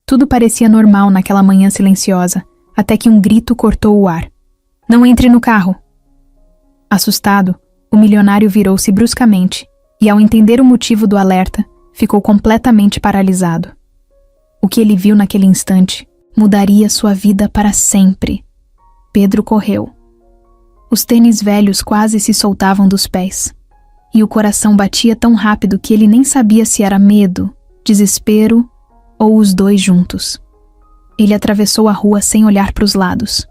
Tudo parecia normal naquela manhã silenciosa, até que um grito cortou o ar. "Não entre no carro!" Assustado, o milionário virou-se bruscamente e, ao entender o motivo do alerta, ficou completamente paralisado. O que ele viu naquele instante mudaria sua vida para sempre. Pedro correu. Os tênis velhos quase se soltavam dos pés, e o coração batia tão rápido que ele nem sabia se era medo, desespero ou os dois juntos. Ele atravessou a rua sem olhar para os lados.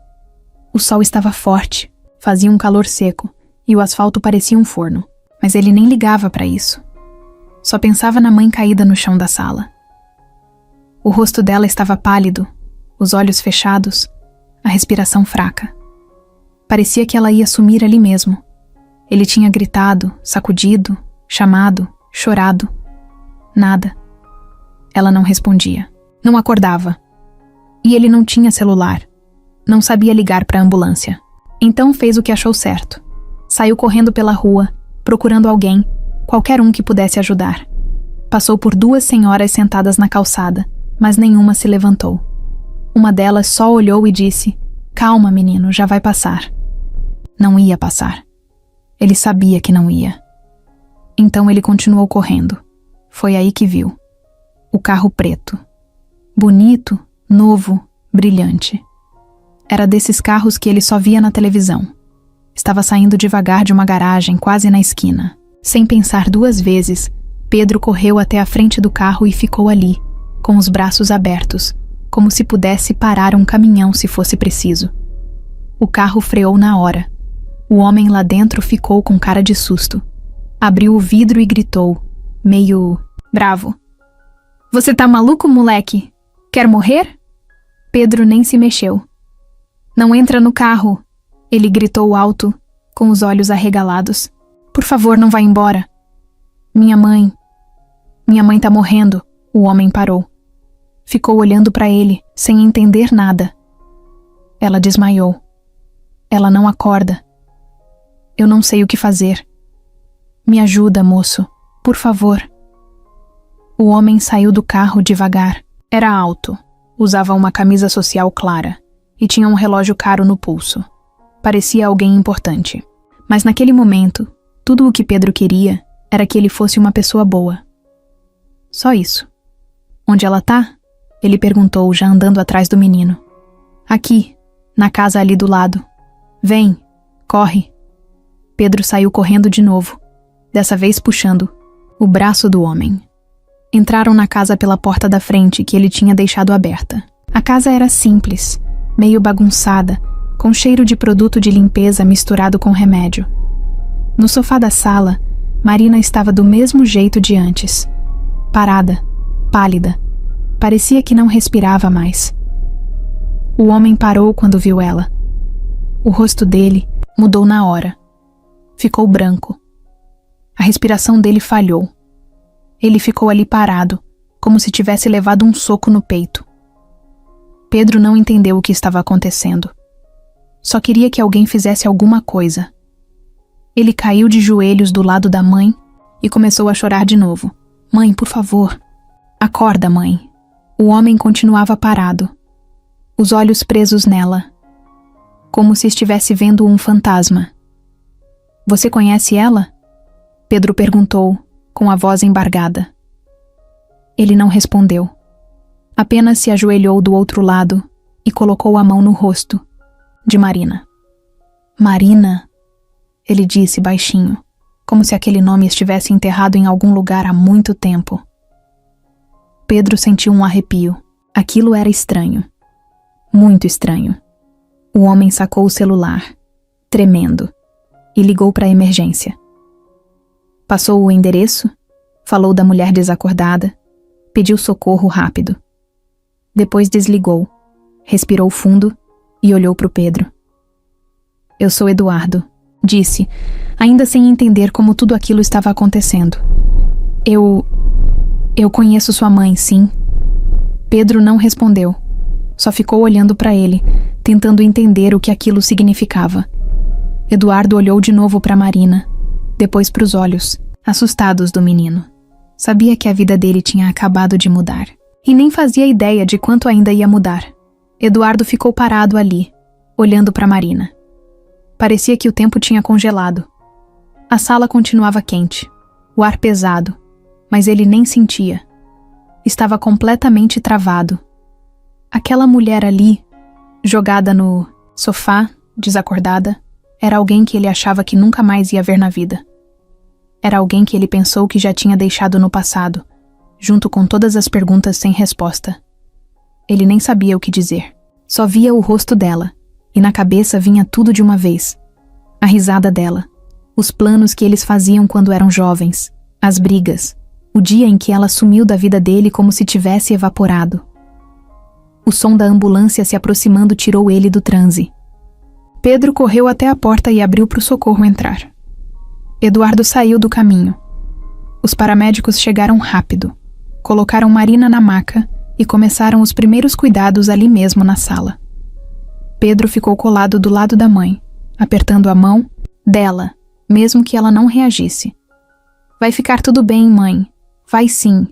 O sol estava forte, fazia um calor seco, e o asfalto parecia um forno, mas ele nem ligava para isso. Só pensava na mãe caída no chão da sala. O rosto dela estava pálido, os olhos fechados, a respiração fraca. Parecia que ela ia sumir ali mesmo. Ele tinha gritado, sacudido, chamado, chorado. Nada. Ela não respondia. Não acordava. E ele não tinha celular. Não sabia ligar para a ambulância. Então fez o que achou certo. Saiu correndo pela rua, procurando alguém, qualquer um que pudesse ajudar. Passou por 2 senhoras sentadas na calçada, mas nenhuma se levantou. Uma delas só olhou e disse: "Calma, menino, já vai passar." Não ia passar. Ele sabia que não ia. Então ele continuou correndo. Foi aí que viu. O carro preto. Bonito, novo, brilhante. Era desses carros que ele só via na televisão. Estava saindo devagar de uma garagem quase na esquina. Sem pensar 2 vezes, Pedro correu até a frente do carro e ficou ali, com os braços abertos, como se pudesse parar um caminhão se fosse preciso. O carro freou na hora. O homem lá dentro ficou com cara de susto. Abriu o vidro e gritou, meio bravo: "Você tá maluco, moleque? Quer morrer?" Pedro nem se mexeu. "Não entra no carro!" Ele gritou alto, com os olhos arregalados. "Por favor, não vá embora." Minha mãe tá morrendo." O homem parou. Ficou olhando para ele, sem entender nada. Ela desmaiou. Ela não acorda. Eu não sei o que fazer. Me ajuda, moço, por favor. O homem saiu do carro devagar. Era alto, usava uma camisa social clara e tinha um relógio caro no pulso. Parecia alguém importante. Mas naquele momento, tudo o que Pedro queria era que ele fosse uma pessoa boa. Só isso. "Onde ela tá?" Ele perguntou, já andando atrás do menino. "Aqui, na casa ali do lado. Vem, corre." Pedro saiu correndo de novo, dessa vez puxando o braço do homem. Entraram na casa pela porta da frente que ele tinha deixado aberta. A casa era simples, meio bagunçada, com cheiro de produto de limpeza misturado com remédio. No sofá da sala, Marina estava do mesmo jeito de antes. Parada, pálida. Parecia que não respirava mais. O homem parou quando viu ela. O rosto dele mudou na hora. Ficou branco. A respiração dele falhou. Ele ficou ali parado, como se tivesse levado um soco no peito. Pedro não entendeu o que estava acontecendo. Só queria que alguém fizesse alguma coisa. Ele caiu de joelhos do lado da mãe e começou a chorar de novo. "Mãe, por favor." "Acorda, mãe." O homem continuava parado, os olhos presos nela, como se estivesse vendo um fantasma. "Você conhece ela?" Pedro perguntou, com a voz embargada. Ele não respondeu. Apenas se ajoelhou do outro lado e colocou a mão no rosto de Marina. "Marina?" ele disse baixinho, como se aquele nome estivesse enterrado em algum lugar há muito tempo. Pedro sentiu um arrepio. Aquilo era estranho. Muito estranho. O homem sacou o celular, tremendo, e ligou para a emergência. Passou o endereço, falou da mulher desacordada, pediu socorro rápido. Depois desligou, respirou fundo e olhou para o Pedro. "Eu sou Eduardo", disse, ainda sem entender como tudo aquilo estava acontecendo. Eu conheço sua mãe, sim." Pedro não respondeu. Só ficou olhando para ele, tentando entender o que aquilo significava. Eduardo olhou de novo para Marina, depois para os olhos, assustados do menino. Sabia que a vida dele tinha acabado de mudar. E nem fazia ideia de quanto ainda ia mudar. Eduardo ficou parado ali, olhando para Marina. Parecia que o tempo tinha congelado. A sala continuava quente, o ar pesado, mas ele nem sentia. Estava completamente travado. Aquela mulher ali, jogada no sofá, desacordada, era alguém que ele achava que nunca mais ia ver na vida. Era alguém que ele pensou que já tinha deixado no passado, junto com todas as perguntas sem resposta. Ele nem sabia o que dizer. Só via o rosto dela, e na cabeça vinha tudo de uma vez. A risada dela, os planos que eles faziam quando eram jovens, as brigas, o dia em que ela sumiu da vida dele como se tivesse evaporado. O som da ambulância se aproximando tirou ele do transe. Pedro correu até a porta e abriu para o socorro entrar. Eduardo saiu do caminho. Os paramédicos chegaram rápido, colocaram Marina na maca e começaram os primeiros cuidados ali mesmo na sala. Pedro ficou colado do lado da mãe, apertando a mão dela, mesmo que ela não reagisse. Vai ficar tudo bem, mãe. Vai sim,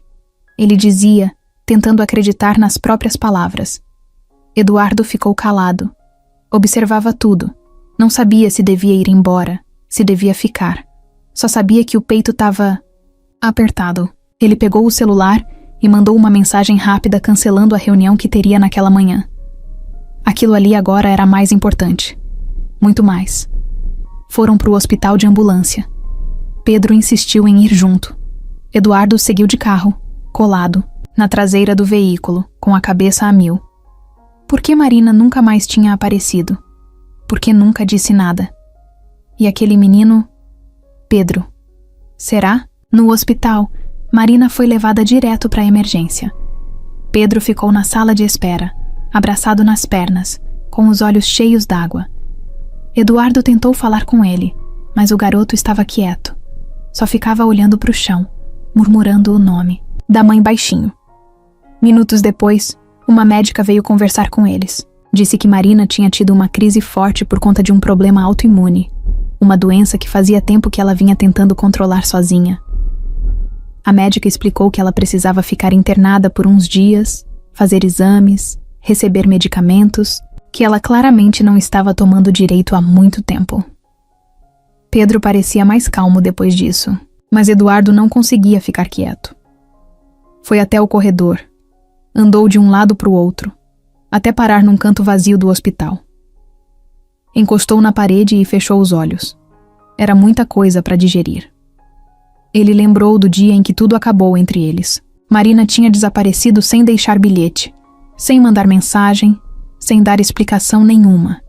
ele dizia, tentando acreditar nas próprias palavras. Eduardo ficou calado. Observava tudo. Não sabia se devia ir embora, se devia ficar. Só sabia que o peito estava apertado. Ele pegou o celular e mandou uma mensagem rápida cancelando a reunião que teria naquela manhã. Aquilo ali agora era mais importante. Muito mais. Foram para o hospital de ambulância. Pedro insistiu em ir junto. Eduardo seguiu de carro, colado, na traseira do veículo, com a cabeça a mil. Por que Marina nunca mais tinha aparecido? Por que nunca disse nada? E aquele menino? Pedro. Será? No hospital, Marina foi levada direto para a emergência. Pedro ficou na sala de espera, abraçado nas pernas, com os olhos cheios d'água. Eduardo tentou falar com ele, mas o garoto estava quieto. Só ficava olhando para o chão, murmurando o nome da mãe baixinho. Minutos depois, uma médica veio conversar com eles. Disse que Marina tinha tido uma crise forte por conta de um problema autoimune, uma doença que fazia tempo que ela vinha tentando controlar sozinha. A médica explicou que ela precisava ficar internada por uns dias, fazer exames, receber medicamentos, que ela claramente não estava tomando direito há muito tempo. Pedro parecia mais calmo depois disso, mas Eduardo não conseguia ficar quieto. Foi até o corredor, andou de um lado para o outro, até parar num canto vazio do hospital. Encostou na parede e fechou os olhos. Era muita coisa para digerir. Ele lembrou do dia em que tudo acabou entre eles. Marina tinha desaparecido sem deixar bilhete, sem mandar mensagem, sem dar explicação nenhuma.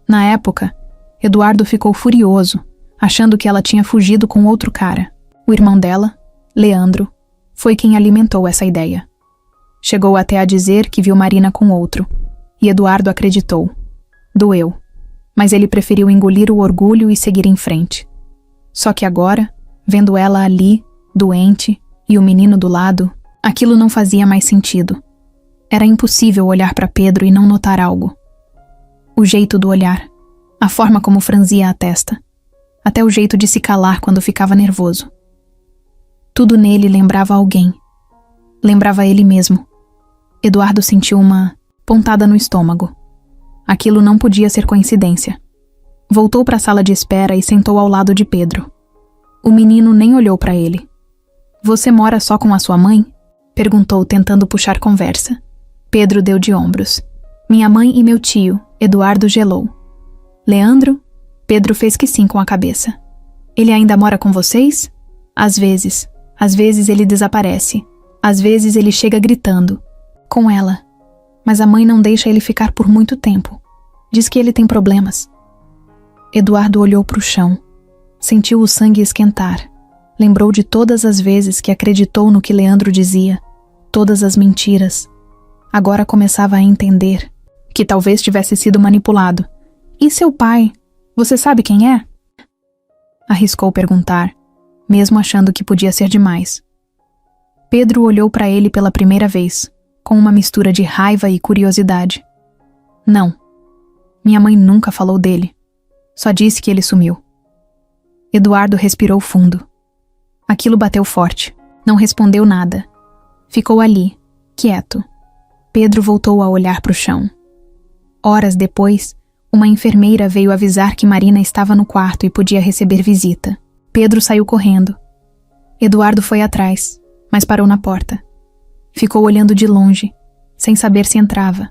Na época, Eduardo ficou furioso, achando que ela tinha fugido com outro cara. O irmão dela, Leandro, foi quem alimentou essa ideia. Chegou até a dizer que viu Marina com outro, e Eduardo acreditou. Doeu, mas ele preferiu engolir o orgulho e seguir em frente. Só que agora, vendo ela ali, doente, e o menino do lado, aquilo não fazia mais sentido. Era impossível olhar para Pedro e não notar algo. O jeito do olhar, a forma como franzia a testa, até o jeito de se calar quando ficava nervoso. Tudo nele lembrava alguém. Lembrava ele mesmo. Eduardo sentiu uma pontada no estômago. Aquilo não podia ser coincidência. Voltou para a sala de espera e sentou ao lado de Pedro. O menino nem olhou para ele. "Você mora só com a sua mãe?" perguntou, tentando puxar conversa. Pedro deu de ombros. "Minha mãe e meu tio", Eduardo gelou. "Leandro?" Pedro fez que sim com a cabeça. "Ele ainda mora com vocês?" "Às vezes. Às vezes ele desaparece. Às vezes ele chega gritando. Com ela. Mas a mãe não deixa ele ficar por muito tempo. Diz que ele tem problemas." Eduardo olhou para o chão. Sentiu o sangue esquentar. Lembrou de todas as vezes que acreditou no que Leandro dizia. Todas as mentiras. Agora começava a entender que talvez tivesse sido manipulado. "E seu pai? Você sabe quem é?" Arriscou perguntar, mesmo achando que podia ser demais. Pedro olhou para ele pela primeira vez, com uma mistura de raiva e curiosidade. "Não. Minha mãe nunca falou dele. Só disse que ele sumiu." Eduardo respirou fundo. Aquilo bateu forte. Não respondeu nada. Ficou ali, quieto. Pedro voltou a olhar para o chão. Horas depois, uma enfermeira veio avisar que Marina estava no quarto e podia receber visita. Pedro saiu correndo. Eduardo foi atrás, mas parou na porta. Ficou olhando de longe, sem saber se entrava.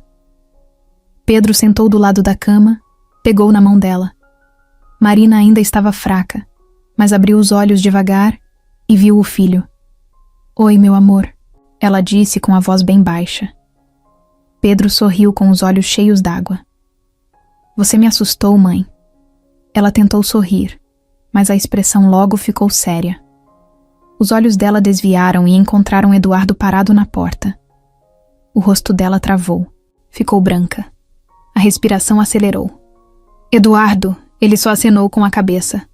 Pedro sentou do lado da cama, pegou na mão dela. Marina ainda estava fraca, mas abriu os olhos devagar e viu o filho. "Oi, meu amor", ela disse com a voz bem baixa. Pedro sorriu com os olhos cheios d'água. "Você me assustou, mãe." Ela tentou sorrir, mas a expressão logo ficou séria. Os olhos dela desviaram e encontraram Eduardo parado na porta. O rosto dela travou. Ficou branca. A respiração acelerou. "Eduardo", ele só acenou com a cabeça.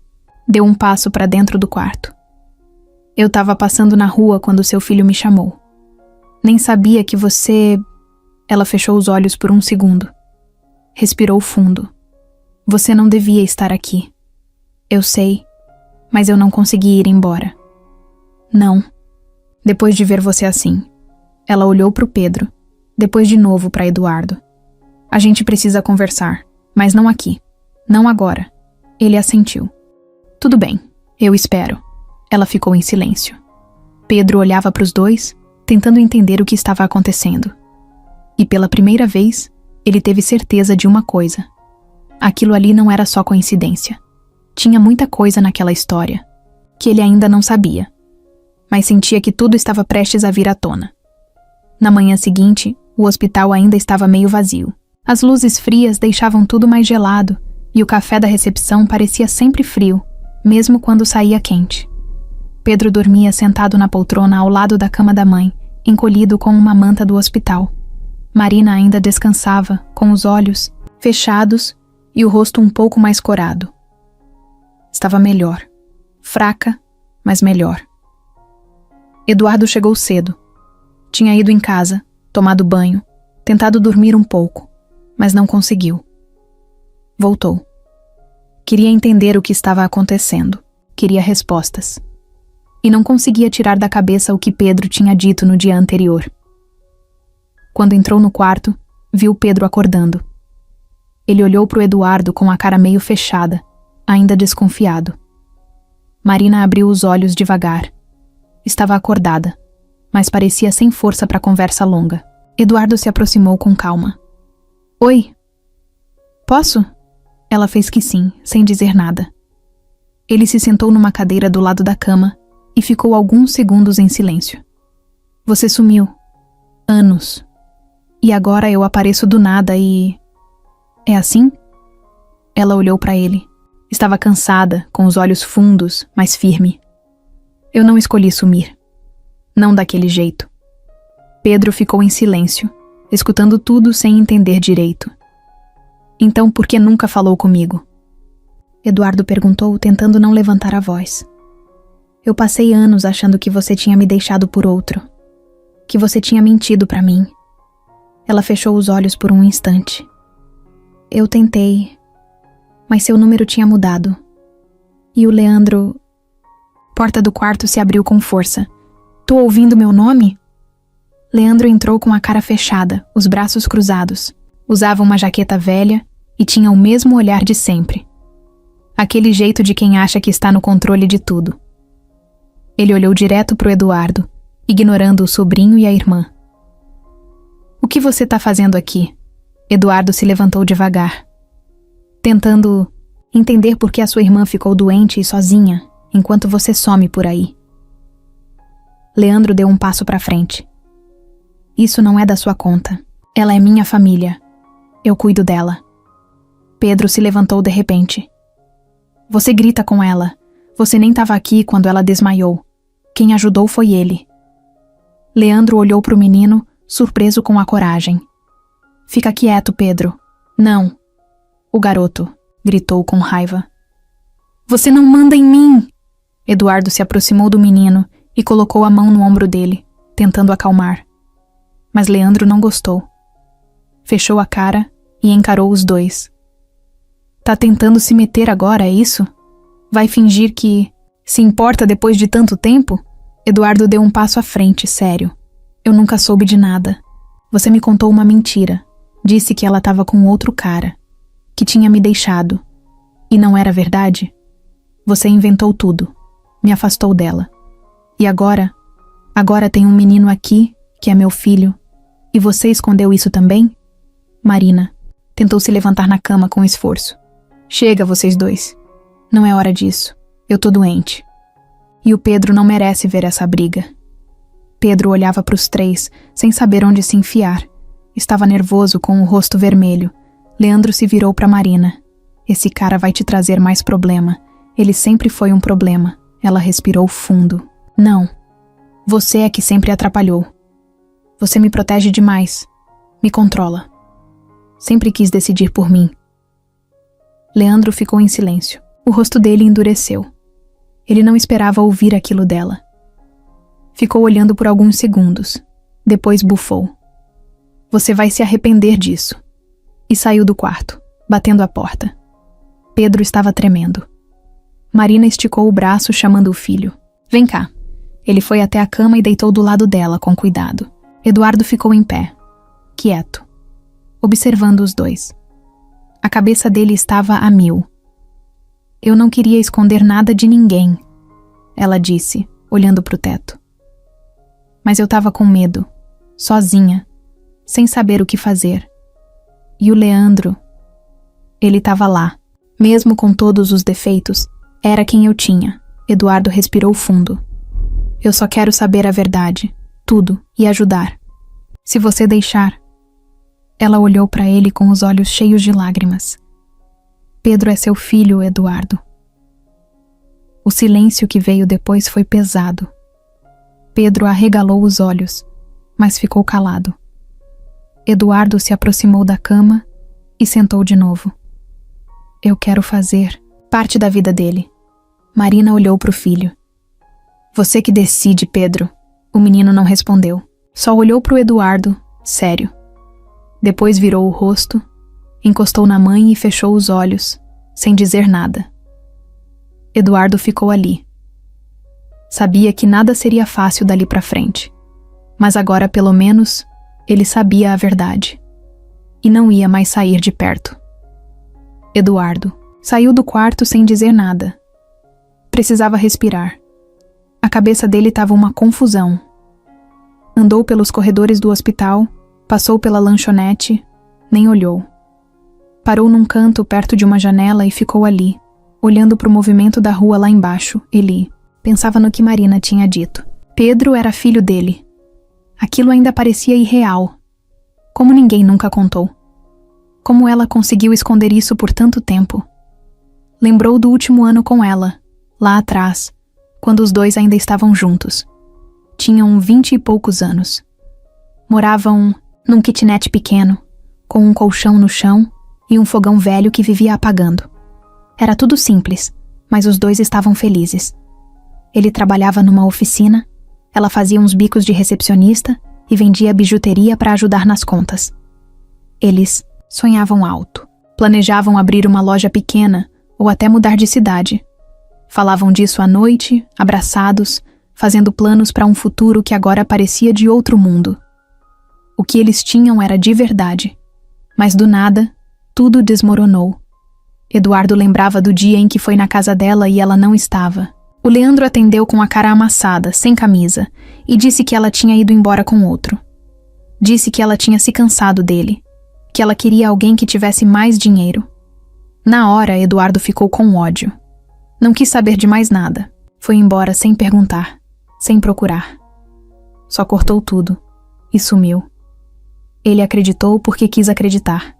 Deu um passo para dentro do quarto. "Eu estava passando na rua quando seu filho me chamou. Nem sabia que você..." Ela fechou os olhos por um segundo. Respirou fundo. "Você não devia estar aqui. Eu sei, mas eu não consegui ir embora." "Não. Depois de ver você assim." Ela olhou para o Pedro, depois de novo para Eduardo. "A gente precisa conversar, mas não aqui. Não agora." Ele assentiu. "Tudo bem, eu espero." Ela ficou em silêncio. Pedro olhava para os dois, tentando entender o que estava acontecendo. E pela primeira vez, ele teve certeza de uma coisa. Aquilo ali não era só coincidência. Tinha muita coisa naquela história, que ele ainda não sabia, mas sentia que tudo estava prestes a vir à tona. Na manhã seguinte, o hospital ainda estava meio vazio. As luzes frias deixavam tudo mais gelado, e o café da recepção parecia sempre frio, mesmo quando saía quente. Pedro dormia sentado na poltrona ao lado da cama da mãe, encolhido com uma manta do hospital. Marina ainda descansava, com os olhos fechados e o rosto um pouco mais corado. Estava melhor. Fraca, mas melhor. Eduardo chegou cedo. Tinha ido em casa, tomado banho, tentado dormir um pouco, mas não conseguiu. Voltou. Queria entender o que estava acontecendo. Queria respostas. E não conseguia tirar da cabeça o que Pedro tinha dito no dia anterior. Quando entrou no quarto, viu Pedro acordando. Ele olhou para o Eduardo com a cara meio fechada, ainda desconfiado. Marina abriu os olhos devagar. Estava acordada, mas parecia sem força para conversa longa. Eduardo se aproximou com calma. "Oi. Posso?" Ela fez que sim, sem dizer nada. Ele se sentou numa cadeira do lado da cama e ficou alguns segundos em silêncio. "Você sumiu. Anos. E agora eu apareço do nada e... é assim?" Ela olhou para ele. Estava cansada, com os olhos fundos, mas firme. "Eu não escolhi sumir. Não daquele jeito." Pedro ficou em silêncio, escutando tudo sem entender direito. "Então por que nunca falou comigo?" Eduardo perguntou, tentando não levantar a voz. "Eu passei anos achando que você tinha me deixado por outro. Que você tinha mentido para mim." Ela fechou os olhos por um instante. "Eu tentei, mas seu número tinha mudado. E o Leandro..." Porta do quarto se abriu com força. "Tô ouvindo meu nome?" Leandro entrou com a cara fechada, os braços cruzados. Usava uma jaqueta velha e tinha o mesmo olhar de sempre. Aquele jeito de quem acha que está no controle de tudo. Ele olhou direto pro Eduardo, ignorando o sobrinho e a irmã. "O que você tá fazendo aqui?" Eduardo se levantou devagar, tentando entender por que a sua irmã ficou doente e sozinha, enquanto você some por aí. Leandro deu um passo para frente. "Isso não é da sua conta. Ela é minha família. Eu cuido dela." Pedro se levantou de repente. "Você grita com ela. Você nem estava aqui quando ela desmaiou. Quem ajudou foi ele." Leandro olhou para o menino, surpreso com a coragem. "Fica quieto, Pedro." "Não." O garoto gritou com raiva. "Você não manda em mim!" Eduardo se aproximou do menino e colocou a mão no ombro dele, tentando acalmar. Mas Leandro não gostou. Fechou a cara e encarou os dois. "Tá tentando se meter agora, é isso? Vai fingir que se importa depois de tanto tempo?" Eduardo deu um passo à frente, sério. Eu nunca soube de nada. Você me contou uma mentira. Disse que ela estava com outro cara, que tinha me deixado. E não era verdade? Você inventou tudo. Me afastou dela. E agora tem um menino aqui, que é meu filho. E você escondeu isso também? Marina tentou se levantar na cama com esforço. Chega, vocês dois. Não é hora disso. Eu tô doente. E o Pedro não merece ver essa briga. Pedro olhava para os três, sem saber onde se enfiar. Estava nervoso, com o rosto vermelho. Leandro se virou para Marina. Esse cara vai te trazer mais problema. Ele sempre foi um problema. Ela respirou fundo. Não. Você é que sempre atrapalhou. Você me protege demais. Me controla. Sempre quis decidir por mim. Leandro ficou em silêncio. O rosto dele endureceu. Ele não esperava ouvir aquilo dela. Ficou olhando por alguns segundos. Depois bufou. Você vai se arrepender disso. E saiu do quarto, batendo a porta. Pedro estava tremendo. Marina esticou o braço, chamando o filho. Vem cá. Ele foi até a cama e deitou do lado dela, com cuidado. Eduardo ficou em pé, quieto, observando os dois. A cabeça dele estava a mil. Eu não queria esconder nada de ninguém, ela disse, olhando para o teto. Mas eu estava com medo, sozinha, sem saber o que fazer. E o Leandro, ele estava lá, mesmo com todos os defeitos, era quem eu tinha. Eduardo respirou fundo. Eu só quero saber a verdade, tudo, e ajudar. Se você deixar. Ela olhou para ele com os olhos cheios de lágrimas. Pedro é seu filho, Eduardo. O silêncio que veio depois foi pesado. Pedro arregalou os olhos, mas ficou calado. Eduardo se aproximou da cama e sentou de novo. Eu quero fazer parte da vida dele. Marina olhou para o filho. Você que decide, Pedro. O menino não respondeu. Só olhou para o Eduardo, sério. Depois virou o rosto, encostou na mãe e fechou os olhos, sem dizer nada. Eduardo ficou ali. Sabia que nada seria fácil dali para frente. Mas agora, pelo menos, ele sabia a verdade. E não ia mais sair de perto. Eduardo saiu do quarto sem dizer nada. Precisava respirar. A cabeça dele estava uma confusão. Andou pelos corredores do hospital, passou pela lanchonete, nem olhou. Parou num canto perto de uma janela e ficou ali, olhando para o movimento da rua lá embaixo. Ele pensava no que Marina tinha dito. Pedro era filho dele. Aquilo ainda parecia irreal. Como ninguém nunca contou. Como ela conseguiu esconder isso por tanto tempo? Lembrou do último ano com ela, lá atrás, quando os dois ainda estavam juntos. Tinham 20 e poucos anos. Moravam num kitnet pequeno, com um colchão no chão e um fogão velho que vivia apagando. Era tudo simples, mas os dois estavam felizes. Ele trabalhava numa oficina, ela fazia uns bicos de recepcionista e vendia bijuteria para ajudar nas contas. Eles sonhavam alto, planejavam abrir uma loja pequena ou até mudar de cidade. Falavam disso à noite, abraçados, fazendo planos para um futuro que agora parecia de outro mundo. O que eles tinham era de verdade, mas do nada, tudo desmoronou. Eduardo lembrava do dia em que foi na casa dela e ela não estava. O Leandro atendeu com a cara amassada, sem camisa, e disse que ela tinha ido embora com outro. Disse que ela tinha se cansado dele, que ela queria alguém que tivesse mais dinheiro. Na hora, Eduardo ficou com ódio. Não quis saber de mais nada. Foi embora sem perguntar, sem procurar. Só cortou tudo e sumiu. Ele acreditou porque quis acreditar.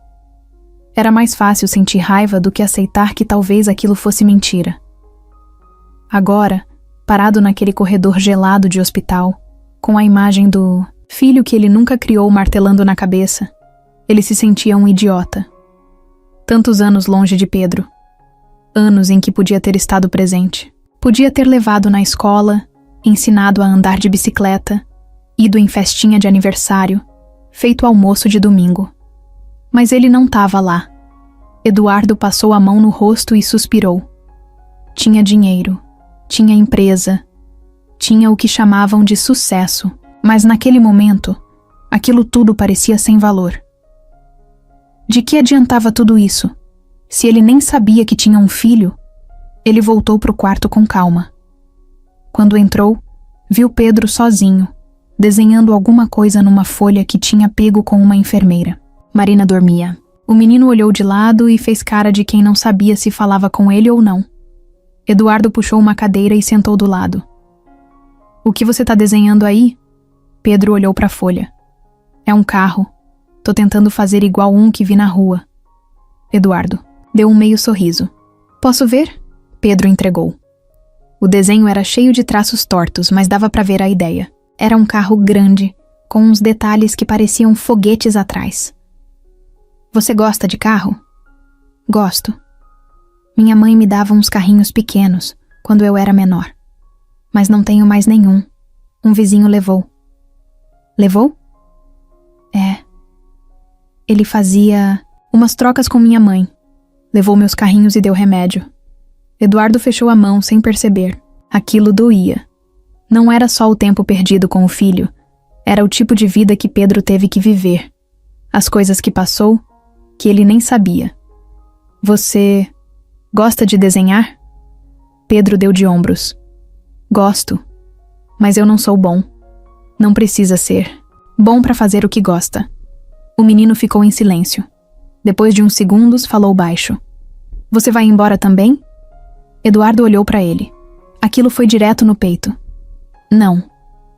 Era mais fácil sentir raiva do que aceitar que talvez aquilo fosse mentira. Agora, parado naquele corredor gelado de hospital, com a imagem do filho que ele nunca criou martelando na cabeça, ele se sentia um idiota. Tantos anos longe de Pedro. Anos em que podia ter estado presente. Podia ter levado na escola, ensinado a andar de bicicleta, ido em festinha de aniversário, feito almoço de domingo. Mas ele não estava lá. Eduardo passou a mão no rosto e suspirou. Tinha dinheiro, tinha empresa, tinha o que chamavam de sucesso, Mas naquele momento, aquilo tudo parecia sem valor. De que adiantava tudo isso? Se ele nem sabia que tinha um filho, ele voltou para o quarto com calma. Quando entrou, viu Pedro sozinho, desenhando alguma coisa numa folha que tinha pego com uma enfermeira. Marina dormia. O menino olhou de lado e fez cara de quem não sabia se falava com ele ou não. Eduardo puxou uma cadeira e sentou do lado. O que você está desenhando aí? Pedro olhou para a folha. É um carro. Tô tentando fazer igual um que vi na rua. Eduardo deu um meio sorriso. Posso ver? Pedro entregou. O desenho era cheio de traços tortos, mas dava para ver a ideia. Era um carro grande, com uns detalhes que pareciam foguetes atrás. Você gosta de carro? Gosto. Minha mãe me dava uns carrinhos pequenos, quando eu era menor. Mas não tenho mais nenhum. Um vizinho levou. Levou? É. Ele fazia umas trocas com minha mãe. Levou meus carrinhos e deu remédio. Eduardo fechou a mão sem perceber. Aquilo doía. Não era só o tempo perdido com o filho. Era o tipo de vida que Pedro teve que viver. As coisas que passou, que ele nem sabia. Você gosta de desenhar? Pedro deu de ombros. Gosto. Mas eu não sou bom. Não precisa ser. Bom para fazer o que gosta. O menino ficou em silêncio. Depois de uns segundos, falou baixo. Você vai embora também? Eduardo olhou para ele. Aquilo foi direto no peito. Não.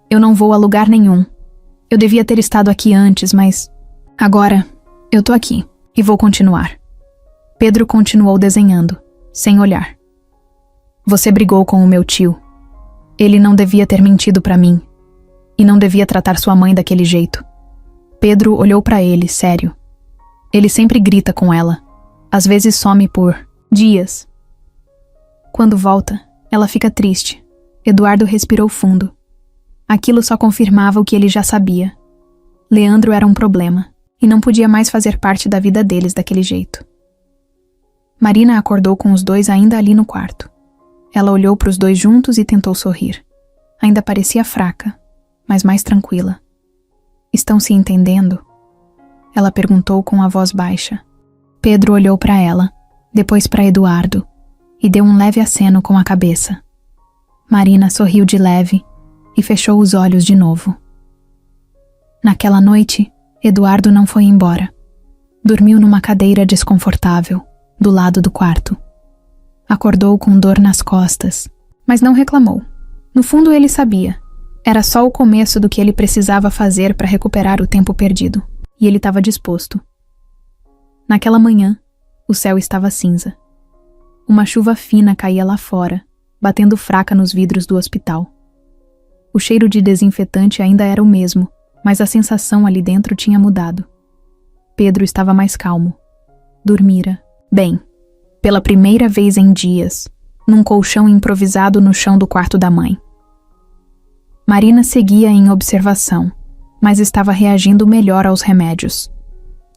Eu não vou a lugar nenhum. Eu devia ter estado aqui antes, mas... Agora, eu tô aqui e vou continuar. Pedro continuou desenhando, sem olhar. Você brigou com o meu tio. Ele não devia ter mentido para mim. E não devia tratar sua mãe daquele jeito. Pedro olhou para ele, sério. Ele sempre grita com ela. Às vezes some por dias. Quando volta, ela fica triste. Eduardo respirou fundo. Aquilo só confirmava o que ele já sabia. Leandro era um problema, e não podia mais fazer parte da vida deles daquele jeito. Marina acordou com os dois ainda ali no quarto. Ela olhou para os dois juntos e tentou sorrir. Ainda parecia fraca, mas mais tranquila. Estão se entendendo? Ela perguntou com a voz baixa. Pedro olhou para ela, depois para Eduardo, e deu um leve aceno com a cabeça. Marina sorriu de leve e fechou os olhos de novo. Naquela noite, Eduardo não foi embora. Dormiu numa cadeira desconfortável, do lado do quarto. Acordou com dor nas costas, mas não reclamou. No fundo ele sabia. Era só o começo do que ele precisava fazer para recuperar o tempo perdido, e ele estava disposto. Naquela manhã, o céu estava cinza. Uma chuva fina caía lá fora, batendo fraca nos vidros do hospital. O cheiro de desinfetante ainda era o mesmo, mas a sensação ali dentro tinha mudado. Pedro estava mais calmo. Dormira. Bem, pela primeira vez em dias, num colchão improvisado no chão do quarto da mãe. Marina seguia em observação, mas estava reagindo melhor aos remédios.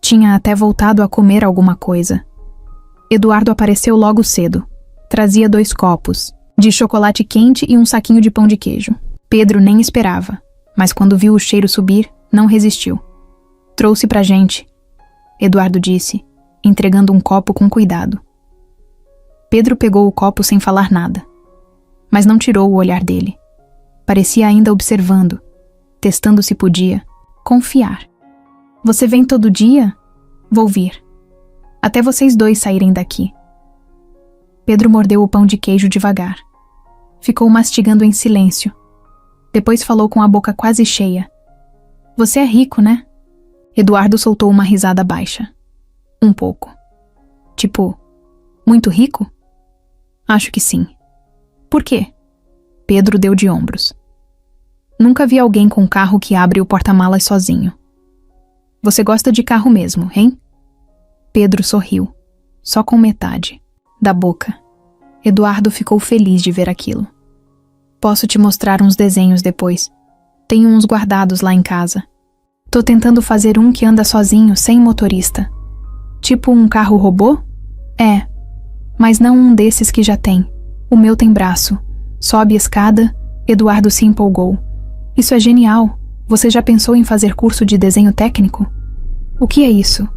Tinha até voltado a comer alguma coisa. Eduardo apareceu logo cedo. Trazia 2 copos, de chocolate quente e um saquinho de pão de queijo. Pedro nem esperava, mas quando viu o cheiro subir, não resistiu. Trouxe pra gente, Eduardo disse, entregando um copo com cuidado. Pedro pegou o copo sem falar nada, mas não tirou o olhar dele. Parecia ainda observando, testando se podia confiar. Você vem todo dia? Vou vir. Até vocês 2 saírem daqui. Pedro mordeu o pão de queijo devagar. Ficou mastigando em silêncio. Depois falou com a boca quase cheia. Você é rico, né? Eduardo soltou uma risada baixa. Um pouco. Tipo, muito rico? Acho que sim. Por quê? Pedro deu de ombros. Nunca vi alguém com carro que abre o porta-malas sozinho. Você gosta de carro mesmo, hein? Pedro sorriu, só com metade, da boca. Eduardo ficou feliz de ver aquilo. Posso te mostrar uns desenhos depois. Tenho uns guardados lá em casa. Tô tentando fazer um que anda sozinho, sem motorista. Tipo um carro robô? É, mas não um desses que já tem. O meu tem braço. Sobe escada, Eduardo se empolgou. Isso é genial. Você já pensou em fazer curso de desenho técnico? O que é isso?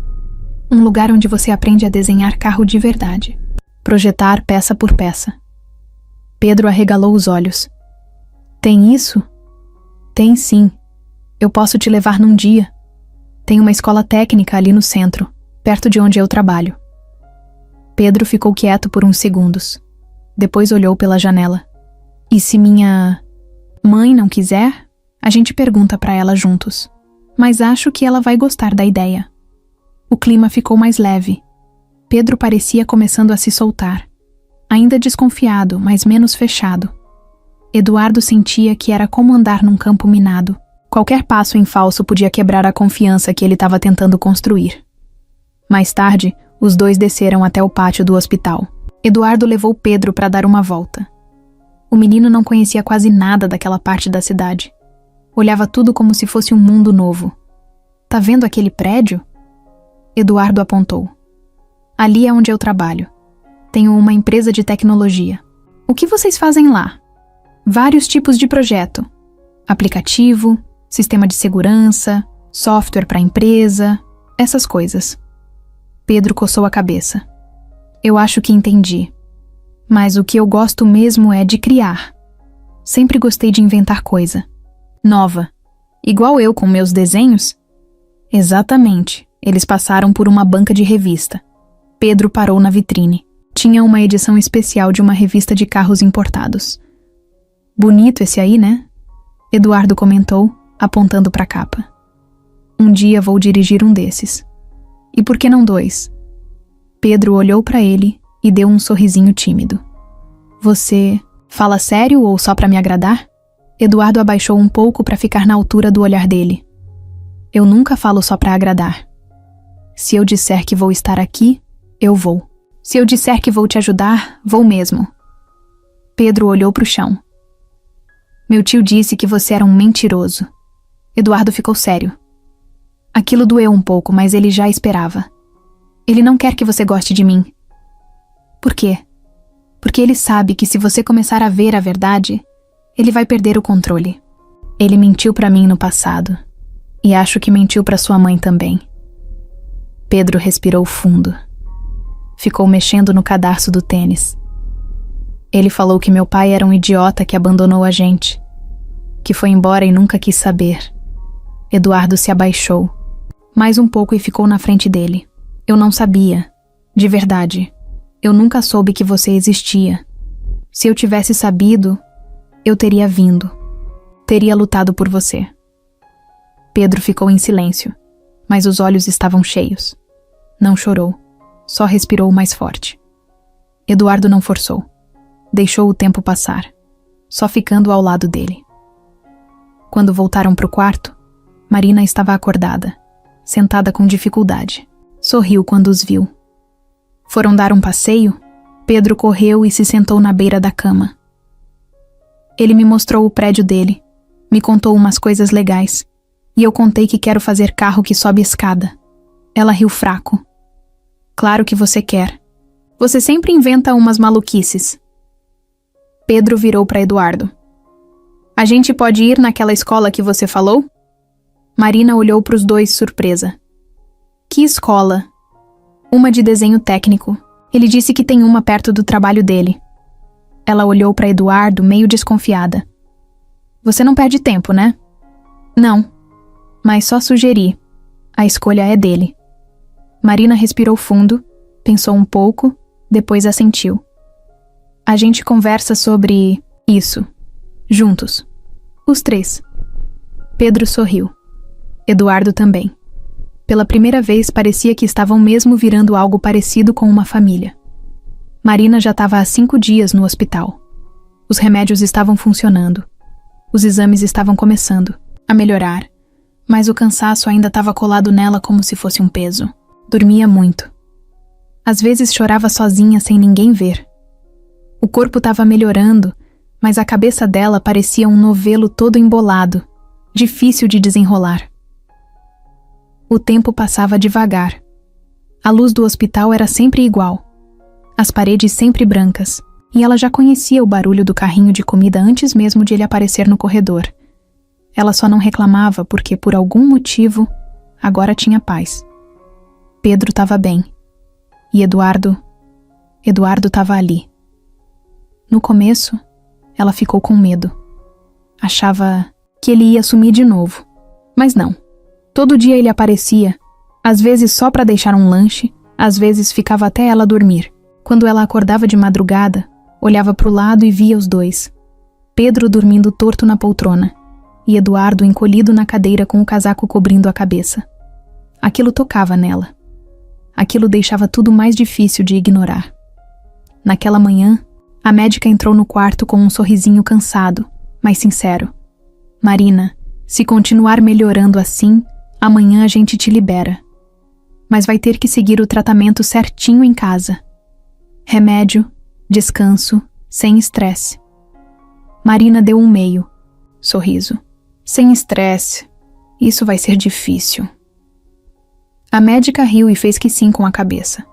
Um lugar onde você aprende a desenhar carro de verdade. Projetar peça por peça. Pedro arregalou os olhos. Tem isso? Tem sim. Eu posso te levar num dia. Tem uma escola técnica ali no centro, perto de onde eu trabalho. Pedro ficou quieto por uns segundos. Depois olhou pela janela. E se minha mãe não quiser, a gente pergunta para ela juntos. Mas acho que ela vai gostar da ideia. O clima ficou mais leve. Pedro parecia começando a se soltar. Ainda desconfiado, mas menos fechado. Eduardo sentia que era como andar num campo minado. Qualquer passo em falso podia quebrar a confiança que ele estava tentando construir. Mais tarde, os dois desceram até o pátio do hospital. Eduardo levou Pedro para dar uma volta. O menino não conhecia quase nada daquela parte da cidade. Olhava tudo como se fosse um mundo novo. Tá vendo aquele prédio? Eduardo apontou. Ali é onde eu trabalho. Tenho uma empresa de tecnologia. O que vocês fazem lá? Vários tipos de projeto. Aplicativo, sistema de segurança, software para a empresa, essas coisas. Pedro coçou a cabeça. Eu acho que entendi. Mas o que eu gosto mesmo é de criar. Sempre gostei de inventar coisa. Nova. Igual eu com meus desenhos? Exatamente. Eles passaram por uma banca de revista. Pedro parou na vitrine. Tinha uma edição especial de uma revista de carros importados. Bonito esse aí, né? Eduardo comentou, apontando para a capa. Um dia vou dirigir um desses. E por que não 2? Pedro olhou para ele e deu um sorrisinho tímido. Você fala sério ou só para me agradar? Eduardo abaixou um pouco para ficar na altura do olhar dele. Eu nunca falo só para agradar. Se eu disser que vou estar aqui, eu vou. Se eu disser que vou te ajudar, vou mesmo. Pedro olhou para o chão. Meu tio disse que você era um mentiroso. Eduardo ficou sério. Aquilo doeu um pouco, mas ele já esperava. Ele não quer que você goste de mim. Por quê? Porque ele sabe que se você começar a ver a verdade, ele vai perder o controle. Ele mentiu para mim no passado. E acho que mentiu para sua mãe também. Pedro respirou fundo. Ficou mexendo no cadarço do tênis. Ele falou que meu pai era um idiota que abandonou a gente. Que foi embora e nunca quis saber. Eduardo se abaixou. Mais um pouco e ficou na frente dele. Eu não sabia. De verdade. Eu nunca soube que você existia. Se eu tivesse sabido, eu teria vindo. Teria lutado por você. Pedro ficou em silêncio, mas os olhos estavam cheios. Não chorou, só respirou mais forte. Eduardo não forçou. Deixou o tempo passar, só ficando ao lado dele. Quando voltaram para o quarto, Marina estava acordada, sentada com dificuldade. Sorriu quando os viu. Foram dar um passeio? Pedro correu e se sentou na beira da cama. Ele me mostrou o prédio dele, me contou umas coisas legais, e eu contei que quero fazer carro que sobe escada. Ela riu fraco. Claro que você quer. Você sempre inventa umas maluquices. Pedro virou para Eduardo. A gente pode ir naquela escola que você falou? Marina olhou para os dois surpresa. Que escola? Uma de desenho técnico. Ele disse que tem uma perto do trabalho dele. Ela olhou para Eduardo meio desconfiada. Você não perde tempo, né? Não. Mas só sugeri. A escolha é dele. Marina respirou fundo, pensou um pouco, depois assentiu. A gente conversa sobre isso, juntos. Os 3. Pedro sorriu. Eduardo também. Pela primeira vez parecia que estavam mesmo virando algo parecido com uma família. Marina já estava há 5 dias no hospital. Os remédios estavam funcionando. Os exames estavam começando a melhorar, mas o cansaço ainda estava colado nela como se fosse um peso. Dormia muito. Às vezes chorava sozinha sem ninguém ver. O corpo estava melhorando, mas a cabeça dela parecia um novelo todo embolado, difícil de desenrolar. O tempo passava devagar. A luz do hospital era sempre igual. As paredes sempre brancas, e ela já conhecia o barulho do carrinho de comida antes mesmo de ele aparecer no corredor. Ela só não reclamava porque, por algum motivo, agora tinha paz. Pedro estava bem. E Eduardo estava ali. No começo, ela ficou com medo. Achava que ele ia sumir de novo. Mas não. Todo dia ele aparecia, às vezes só para deixar um lanche, às vezes ficava até ela dormir. Quando ela acordava de madrugada, olhava para o lado e via os dois. Pedro dormindo torto na poltrona e Eduardo encolhido na cadeira com o casaco cobrindo a cabeça. Aquilo tocava nela. Aquilo deixava tudo mais difícil de ignorar. Naquela manhã, a médica entrou no quarto com um sorrisinho cansado, mas sincero. Marina, se continuar melhorando assim, amanhã a gente te libera. Mas vai ter que seguir o tratamento certinho em casa. Remédio, descanso, sem estresse. Marina deu um meio. Sorriso. Sem estresse. Isso vai ser difícil. A médica riu e fez que sim com a cabeça.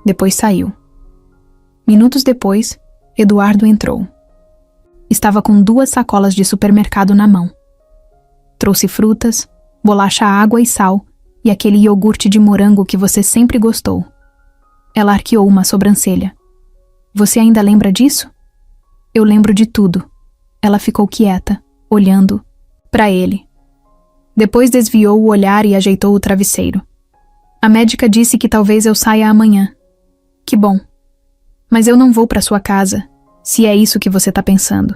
Depois saiu. Minutos depois, Eduardo entrou. Estava com 2 sacolas de supermercado na mão. Trouxe frutas, bolacha água e sal e aquele iogurte de morango que você sempre gostou. Ela arqueou uma sobrancelha. Você ainda lembra disso? Eu lembro de tudo. Ela ficou quieta, olhando para ele. Depois desviou o olhar e ajeitou o travesseiro. A médica disse que talvez eu saia amanhã. Que bom. Mas eu não vou para sua casa, se é isso que você tá pensando.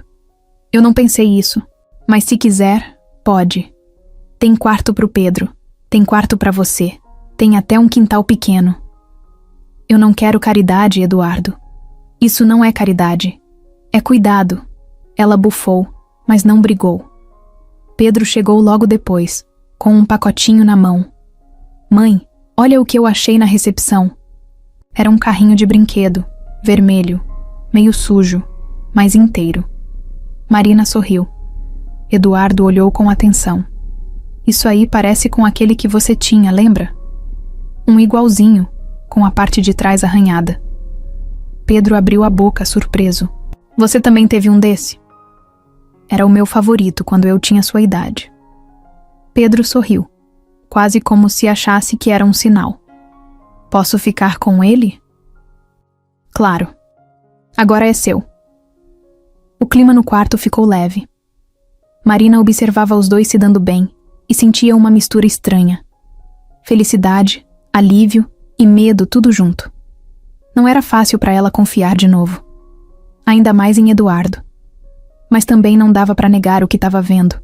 Eu não pensei isso, mas se quiser, pode. Tem quarto pro Pedro, tem quarto pra você, tem até um quintal pequeno. Eu não quero caridade, Eduardo. Isso não é caridade. É cuidado. Ela bufou, mas não brigou. Pedro chegou logo depois, com um pacotinho na mão. Mãe, olha o que eu achei na recepção. Era um carrinho de brinquedo, vermelho, meio sujo, mas inteiro. Marina sorriu. Eduardo olhou com atenção. Isso aí parece com aquele que você tinha, lembra? Um igualzinho, com a parte de trás arranhada. Pedro abriu a boca, surpreso. Você também teve um desse? Era o meu favorito quando eu tinha sua idade. Pedro sorriu, quase como se achasse que era um sinal. Posso ficar com ele? Claro. Agora é seu. O clima no quarto ficou leve. Marina observava os dois se dando bem e sentia uma mistura estranha. Felicidade, alívio e medo tudo junto. Não era fácil para ela confiar de novo. Ainda mais em Eduardo. Mas também não dava para negar o que estava vendo.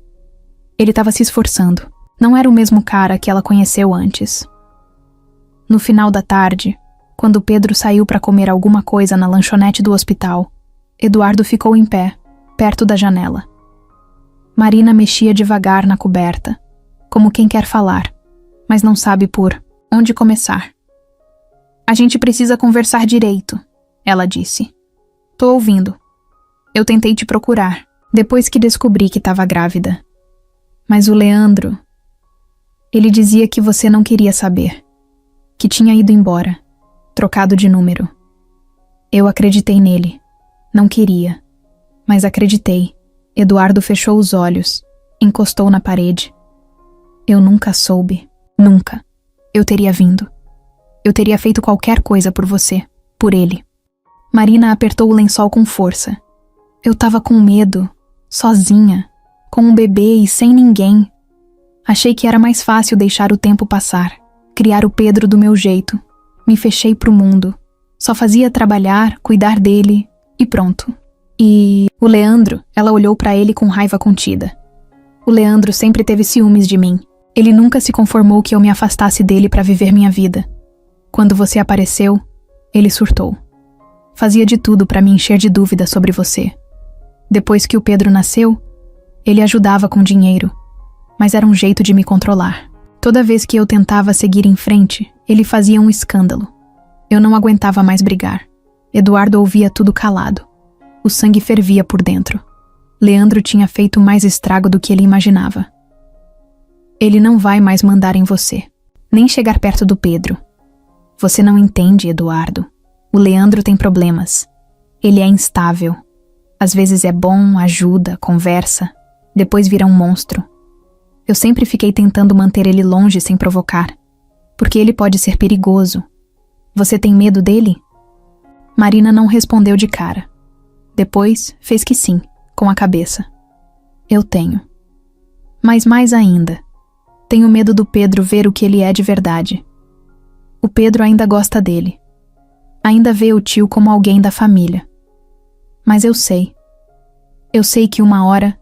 Ele estava se esforçando. Não era o mesmo cara que ela conheceu antes. No final da tarde, quando Pedro saiu para comer alguma coisa na lanchonete do hospital, Eduardo ficou em pé, perto da janela. Marina mexia devagar na coberta, como quem quer falar, mas não sabe por onde começar. A gente precisa conversar direito, ela disse. Tô ouvindo. Eu tentei te procurar, depois que descobri que estava grávida. Mas o Leandro... Ele dizia que você não queria saber, que tinha ido embora, trocado de número. Eu acreditei nele. Não queria, mas acreditei. Eduardo fechou os olhos, encostou na parede. Eu nunca soube, nunca. Eu teria vindo. Eu teria feito qualquer coisa por você, por ele. Marina apertou o lençol com força. Eu tava com medo, sozinha, com um bebê e sem ninguém. Achei que era mais fácil deixar o tempo passar, criar o Pedro do meu jeito. Me fechei pro mundo. Só fazia trabalhar, cuidar dele e pronto. E o Leandro, ela olhou pra ele com raiva contida. O Leandro sempre teve ciúmes de mim. Ele nunca se conformou que eu me afastasse dele pra viver minha vida. Quando você apareceu, ele surtou. Fazia de tudo pra me encher de dúvidas sobre você. Depois que o Pedro nasceu, ele ajudava com dinheiro, mas era um jeito de me controlar. Toda vez que eu tentava seguir em frente, ele fazia um escândalo. Eu não aguentava mais brigar. Eduardo ouvia tudo calado. O sangue fervia por dentro. Leandro tinha feito mais estrago do que ele imaginava. Ele não vai mais mandar em você, nem chegar perto do Pedro. Você não entende, Eduardo. O Leandro tem problemas. Ele é instável. Às vezes é bom, ajuda, conversa. Depois vira um monstro. Eu sempre fiquei tentando manter ele longe sem provocar, porque ele pode ser perigoso. Você tem medo dele? Marina não respondeu de cara. Depois, fez que sim, com a cabeça. Eu tenho. Mas mais ainda, tenho medo do Pedro ver o que ele é de verdade. O Pedro ainda gosta dele. Ainda vê o tio como alguém da família. Mas eu sei. Eu sei que uma hora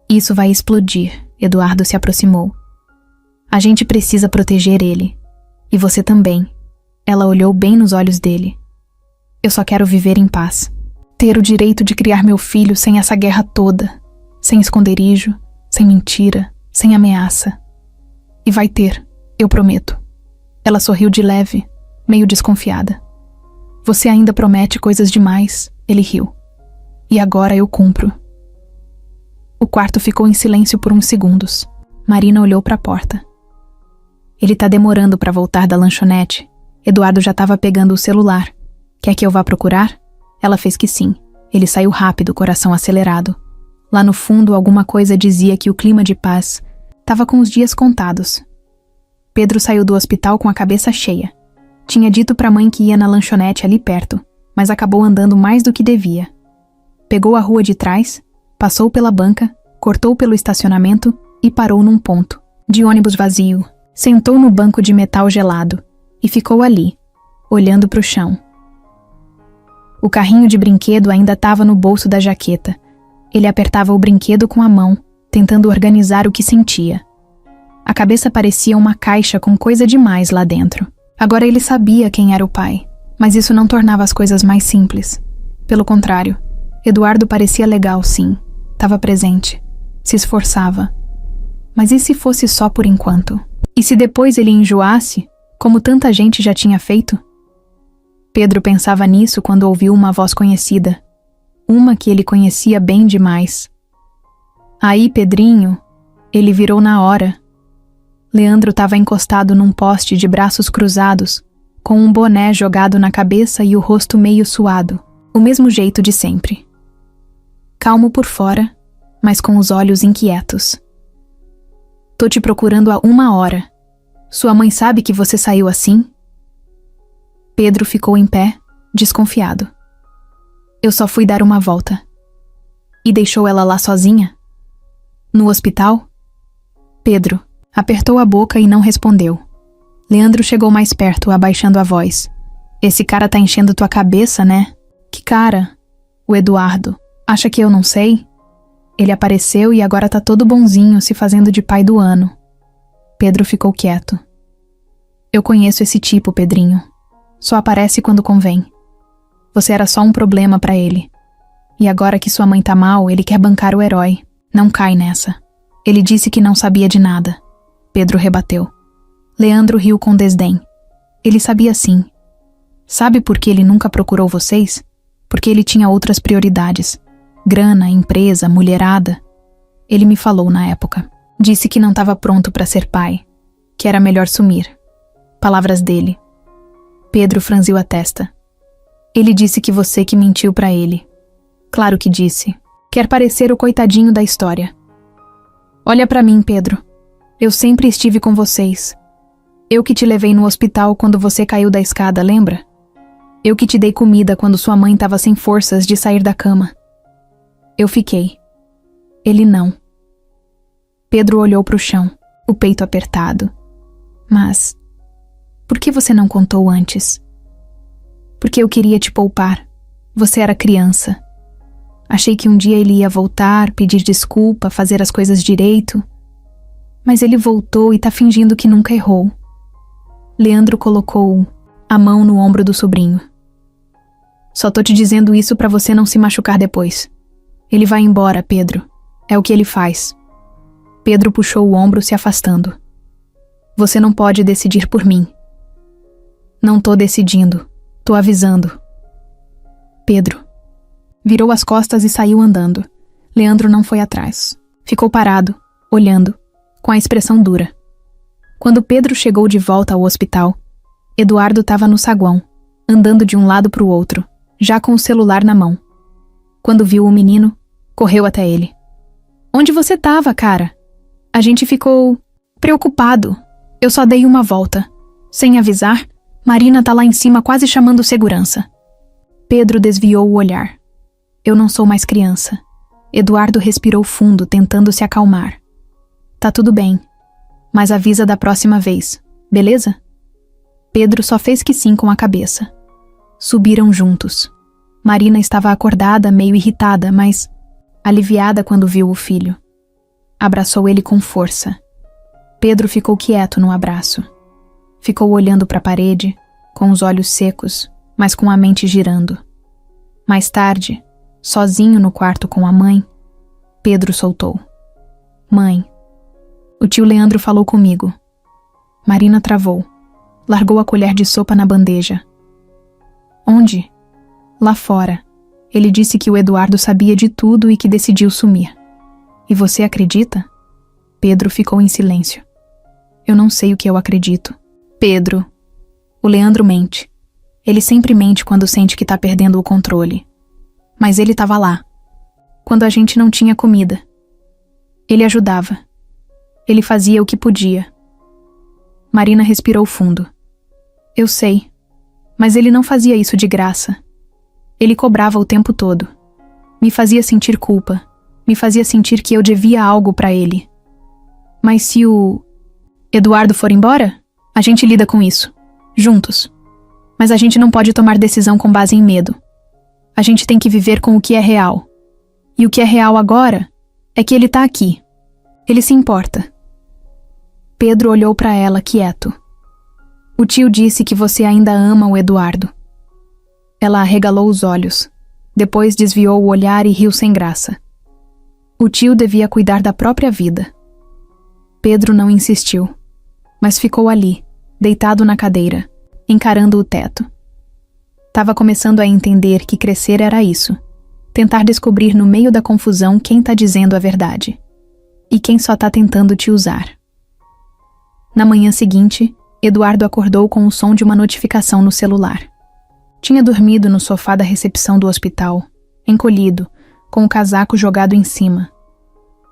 isso vai explodir. Eduardo se aproximou. A gente precisa proteger ele. E você também. Ela olhou bem nos olhos dele. Eu só quero viver em paz. Ter o direito de criar meu filho sem essa guerra toda. Sem esconderijo, sem mentira, sem ameaça. E vai ter, eu prometo. Ela sorriu de leve, meio desconfiada. Você ainda promete coisas demais, ele riu. E agora eu cumpro. O quarto ficou em silêncio por uns segundos. Marina olhou para a porta. Ele tá demorando para voltar da lanchonete. Eduardo já estava pegando o celular. Quer que eu vá procurar? Ela fez que sim. Ele saiu rápido, coração acelerado. Lá no fundo, alguma coisa dizia que o clima de paz estava com os dias contados. Pedro saiu do hospital com a cabeça cheia. Tinha dito para a mãe que ia na lanchonete ali perto, mas acabou andando mais do que devia. Pegou a rua de trás, passou pela banca, cortou pelo estacionamento e parou num ponto, de ônibus vazio. Sentou no banco de metal gelado e ficou ali, olhando para o chão. O carrinho de brinquedo ainda estava no bolso da jaqueta. Ele apertava o brinquedo com a mão, tentando organizar o que sentia. A cabeça parecia uma caixa com coisa demais lá dentro. Agora ele sabia quem era o pai, mas isso não tornava as coisas mais simples. Pelo contrário, Eduardo parecia legal, sim. Estava presente. Se esforçava. Mas e se fosse só por enquanto? E se depois ele enjoasse, como tanta gente já tinha feito? Pedro pensava nisso quando ouviu uma voz conhecida. Uma que ele conhecia bem demais. Aí, Pedrinho, ele virou na hora. Leandro estava encostado num poste de braços cruzados, com um boné jogado na cabeça e o rosto meio suado, o mesmo jeito de sempre. Calmo por fora, mas com os olhos inquietos. Tô te procurando há 1 hora. Sua mãe sabe que você saiu assim? Pedro ficou em pé, desconfiado. Eu só fui dar uma volta. E deixou ela lá sozinha? No hospital? Pedro apertou a boca e não respondeu. Leandro chegou mais perto, abaixando a voz. Esse cara tá enchendo tua cabeça, né? Que cara? O Eduardo. Acha que eu não sei? Ele apareceu e agora tá todo bonzinho, se fazendo de pai do ano. Pedro ficou quieto. Eu conheço esse tipo, Pedrinho. Só aparece quando convém. Você era só um problema pra ele. E agora que sua mãe tá mal, ele quer bancar o herói. Não cai nessa. Ele disse que não sabia de nada. Pedro rebateu. Leandro riu com desdém. Ele sabia sim. Sabe por que ele nunca procurou vocês? Porque ele tinha outras prioridades. Grana, empresa, mulherada. Ele me falou na época. Disse que não estava pronto para ser pai. Que era melhor sumir. Palavras dele. Pedro franziu a testa. Ele disse que você que mentiu para ele. Claro que disse. Quer parecer o coitadinho da história. Olha para mim, Pedro. Eu sempre estive com vocês. Eu que te levei no hospital quando você caiu da escada, lembra? Eu que te dei comida quando sua mãe estava sem forças de sair da cama. Eu fiquei. Ele não. Pedro olhou para o chão, o peito apertado. Mas, por que você não contou antes? Porque eu queria te poupar. Você era criança. Achei que um dia ele ia voltar, pedir desculpa, fazer as coisas direito. Mas ele voltou e tá fingindo que nunca errou. Leandro colocou a mão no ombro do sobrinho. Só tô te dizendo isso pra você não se machucar depois. Ele vai embora, Pedro. É o que ele faz. Pedro puxou o ombro, se afastando. Você não pode decidir por mim. Não tô decidindo. Tô avisando. Pedro. Virou as costas e saiu andando. Leandro não foi atrás. Ficou parado, olhando, com a expressão dura. Quando Pedro chegou de volta ao hospital, Eduardo estava no saguão, andando de um lado para o outro, já com o celular na mão. Quando viu o menino, correu até ele. Onde você estava, cara? A gente ficou preocupado. Eu só dei uma volta. Sem avisar, Marina tá lá em cima quase chamando segurança. Pedro desviou o olhar. Eu não sou mais criança. Eduardo respirou fundo, tentando se acalmar. Tá tudo bem, mas avisa da próxima vez, beleza? Pedro só fez que sim com a cabeça. Subiram juntos. Marina estava acordada, meio irritada, mas aliviada quando viu o filho. Abraçou ele com força. Pedro ficou quieto no abraço. Ficou olhando para a parede, com os olhos secos, mas com a mente girando. Mais tarde, sozinho no quarto com a mãe, Pedro soltou. Mãe, o tio Leandro falou comigo. Marina travou. Largou a colher de sopa na bandeja. Onde? Lá fora. Ele disse que o Eduardo sabia de tudo e que decidiu sumir. E você acredita? Pedro ficou em silêncio. Eu não sei o que eu acredito. Pedro. O Leandro mente. Ele sempre mente quando sente que tá perdendo o controle. Mas ele tava lá. Quando a gente não tinha comida. Ele ajudava. Ele fazia o que podia. Marina respirou fundo. Eu sei. Mas ele não fazia isso de graça. Ele cobrava o tempo todo. Me fazia sentir culpa. Me fazia sentir que eu devia algo pra ele. Mas se o Eduardo for embora, a gente lida com isso. Juntos. Mas a gente não pode tomar decisão com base em medo. A gente tem que viver com o que é real. E o que é real agora é que ele tá aqui. Ele se importa. Pedro olhou pra ela quieto. O tio disse que você ainda ama o Eduardo. Ela arregalou os olhos. Depois desviou o olhar e riu sem graça. O tio devia cuidar da própria vida. Pedro não insistiu, mas ficou ali, deitado na cadeira, encarando o teto. Tava começando a entender que crescer era isso. Tentar descobrir no meio da confusão quem tá dizendo a verdade. E quem só tá tentando te usar. Na manhã seguinte, Eduardo acordou com o som de uma notificação no celular. Tinha dormido no sofá da recepção do hospital, encolhido, com o casaco jogado em cima.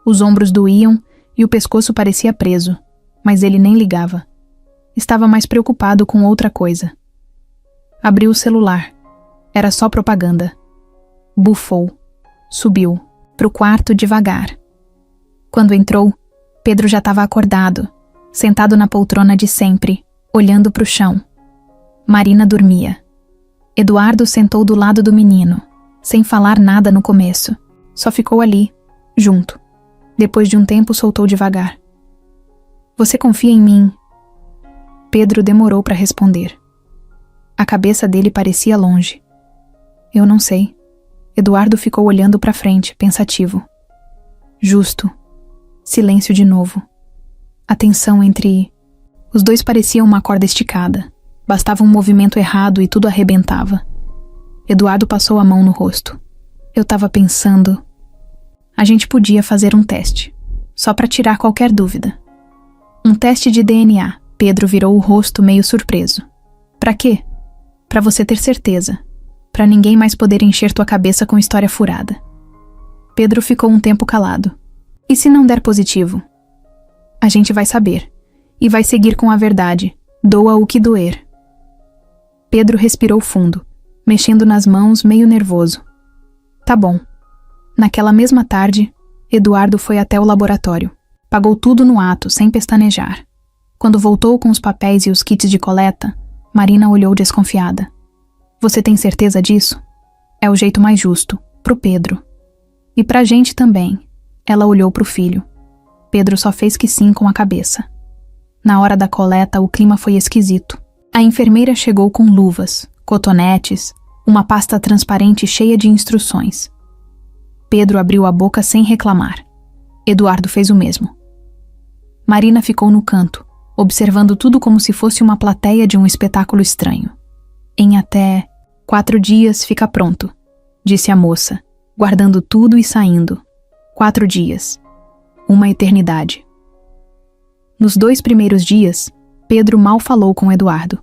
Os ombros doíam e o pescoço parecia preso, mas ele nem ligava. Estava mais preocupado com outra coisa. Abriu o celular. Era só propaganda. Bufou. Subiu. Pro quarto devagar. Quando entrou, Pedro já estava acordado, sentado na poltrona de sempre, olhando pro chão. Marina dormia. Eduardo sentou do lado do menino, sem falar nada no começo. Só ficou ali, junto. Depois de um tempo, soltou devagar. Você confia em mim? Pedro demorou para responder. A cabeça dele parecia longe. Eu não sei. Eduardo ficou olhando para frente, pensativo. Justo. Silêncio de novo. A tensão entre... Os dois pareciam uma corda esticada. Bastava um movimento errado e tudo arrebentava. Eduardo passou a mão no rosto. Eu tava pensando... A gente podia fazer um teste. Só para tirar qualquer dúvida. Um teste de DNA. Pedro virou o rosto meio surpreso. Pra quê? Pra você ter certeza. Pra ninguém mais poder encher tua cabeça com história furada. Pedro ficou um tempo calado. E se não der positivo? A gente vai saber. E vai seguir com a verdade. Doa o que doer. Pedro respirou fundo, mexendo nas mãos, meio nervoso. Tá bom. Naquela mesma tarde, Eduardo foi até o laboratório. Pagou tudo no ato, sem pestanejar. Quando voltou com os papéis e os kits de coleta, Marina olhou desconfiada. Você tem certeza disso? É o jeito mais justo, pro Pedro. E pra gente também. Ela olhou pro filho. Pedro só fez que sim com a cabeça. Na hora da coleta, o clima foi esquisito. A enfermeira chegou com luvas, cotonetes, uma pasta transparente cheia de instruções. Pedro abriu a boca sem reclamar. Eduardo fez o mesmo. Marina ficou no canto, observando tudo como se fosse uma plateia de um espetáculo estranho. Em até 4 dias fica pronto, disse a moça, guardando tudo e saindo. 4 dias. Uma eternidade. Nos 2 primeiros dias, Pedro mal falou com Eduardo.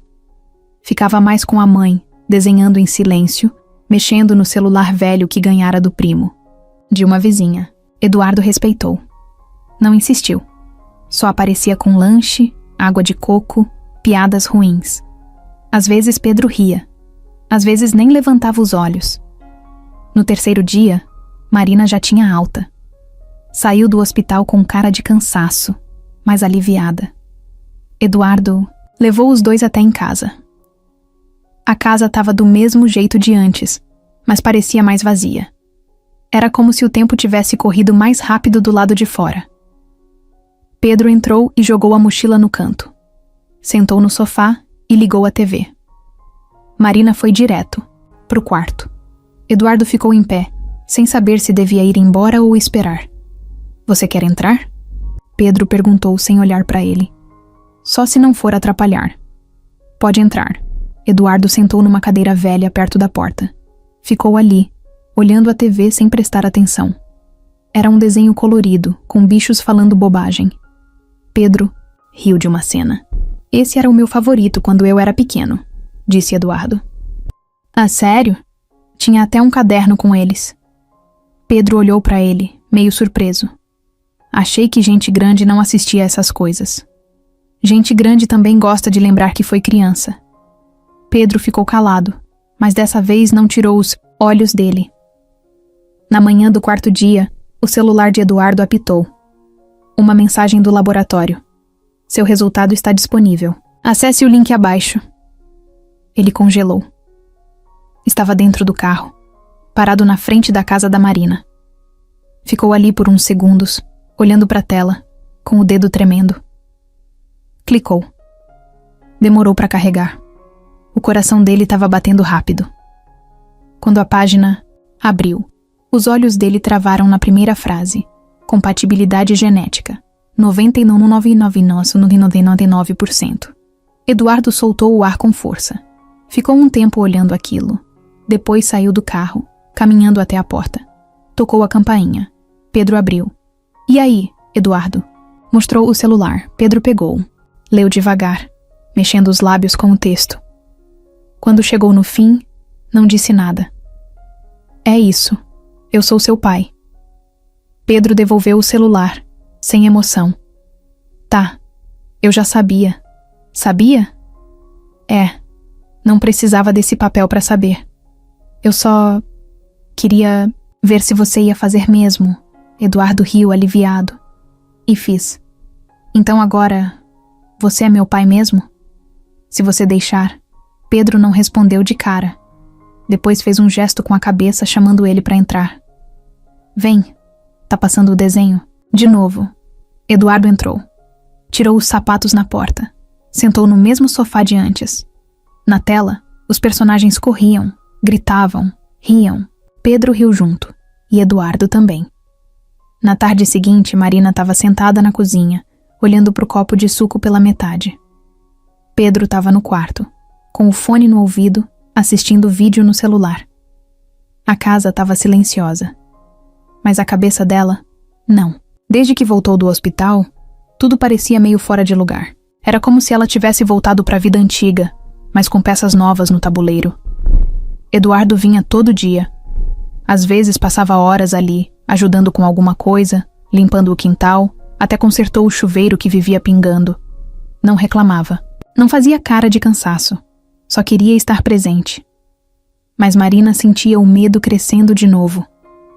Ficava mais com a mãe, desenhando em silêncio, mexendo no celular velho que ganhara do primo. De uma vizinha. Eduardo respeitou. Não insistiu. Só aparecia com lanche, água de coco, piadas ruins. Às vezes Pedro ria. Às vezes nem levantava os olhos. No terceiro dia, Marina já tinha alta. Saiu do hospital com cara de cansaço, mas aliviada. Eduardo levou os dois até em casa. A casa estava do mesmo jeito de antes, mas parecia mais vazia. Era como se o tempo tivesse corrido mais rápido do lado de fora. Pedro entrou e jogou a mochila no canto. Sentou no sofá e ligou a TV. Marina foi direto, pro quarto. Eduardo ficou em pé, sem saber se devia ir embora ou esperar. Você quer entrar? Pedro perguntou sem olhar para ele. Só se não for atrapalhar. Pode entrar. Eduardo sentou numa cadeira velha perto da porta. Ficou ali, olhando a TV sem prestar atenção. Era um desenho colorido, com bichos falando bobagem. Pedro riu de uma cena. Esse era o meu favorito quando eu era pequeno, disse Eduardo. Ah, sério? Tinha até um caderno com eles. Pedro olhou para ele, meio surpreso. Achei que gente grande não assistia a essas coisas. Gente grande também gosta de lembrar que foi criança. Pedro ficou calado, mas dessa vez não tirou os olhos dele. Na manhã do quarto dia, o celular de Eduardo apitou. Uma mensagem do laboratório. Seu resultado está disponível. Acesse o link abaixo. Ele congelou. Estava dentro do carro, parado na frente da casa da Marina. Ficou ali por uns segundos, olhando para a tela, com o dedo tremendo. Clicou. Demorou para carregar. O coração dele estava batendo rápido. Quando a página abriu, os olhos dele travaram na primeira frase. Compatibilidade genética. 99,99%. Eduardo soltou o ar com força. Ficou um tempo olhando aquilo. Depois saiu do carro, caminhando até a porta. Tocou a campainha. Pedro abriu. E aí, Eduardo? Mostrou o celular. Pedro pegou. Leu devagar, mexendo os lábios com o texto. Quando chegou no fim, não disse nada. É isso. Eu sou seu pai. Pedro devolveu o celular, sem emoção. Tá. Eu já sabia. Sabia? É. Não precisava desse papel para saber. Eu só queria ver se você ia fazer mesmo. Eduardo riu aliviado. E fiz. Então agora, você é meu pai mesmo? Se você deixar. Pedro não respondeu de cara. Depois fez um gesto com a cabeça chamando ele para entrar. Vem. Tá passando o desenho? De novo. Eduardo entrou. Tirou os sapatos na porta. Sentou no mesmo sofá de antes. Na tela, os personagens corriam, gritavam, riam. Pedro riu junto. E Eduardo também. Na tarde seguinte, Marina estava sentada na cozinha, olhando para o copo de suco pela metade. Pedro estava no quarto, com o fone no ouvido, assistindo vídeo no celular. A casa estava silenciosa. Mas a cabeça dela, não. Desde que voltou do hospital, tudo parecia meio fora de lugar. Era como se ela tivesse voltado para a vida antiga, mas com peças novas no tabuleiro. Eduardo vinha todo dia. Às vezes passava horas ali, ajudando com alguma coisa, limpando o quintal, até consertou o chuveiro que vivia pingando. Não reclamava. Não fazia cara de cansaço. Só queria estar presente. Mas Marina sentia o medo crescendo de novo.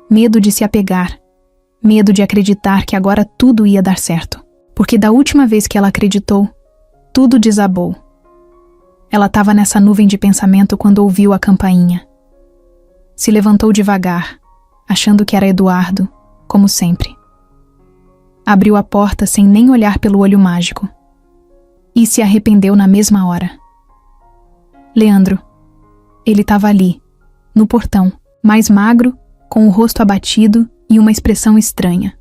Medo de se apegar. Medo de acreditar que agora tudo ia dar certo. Porque da última vez que ela acreditou, tudo desabou. Ela estava nessa nuvem de pensamento quando ouviu a campainha. Se levantou devagar, achando que era Eduardo, como sempre. Abriu a porta sem nem olhar pelo olho mágico. E se arrependeu na mesma hora. Leandro. Ele estava ali, no portão, mais magro, com o rosto abatido e uma expressão estranha.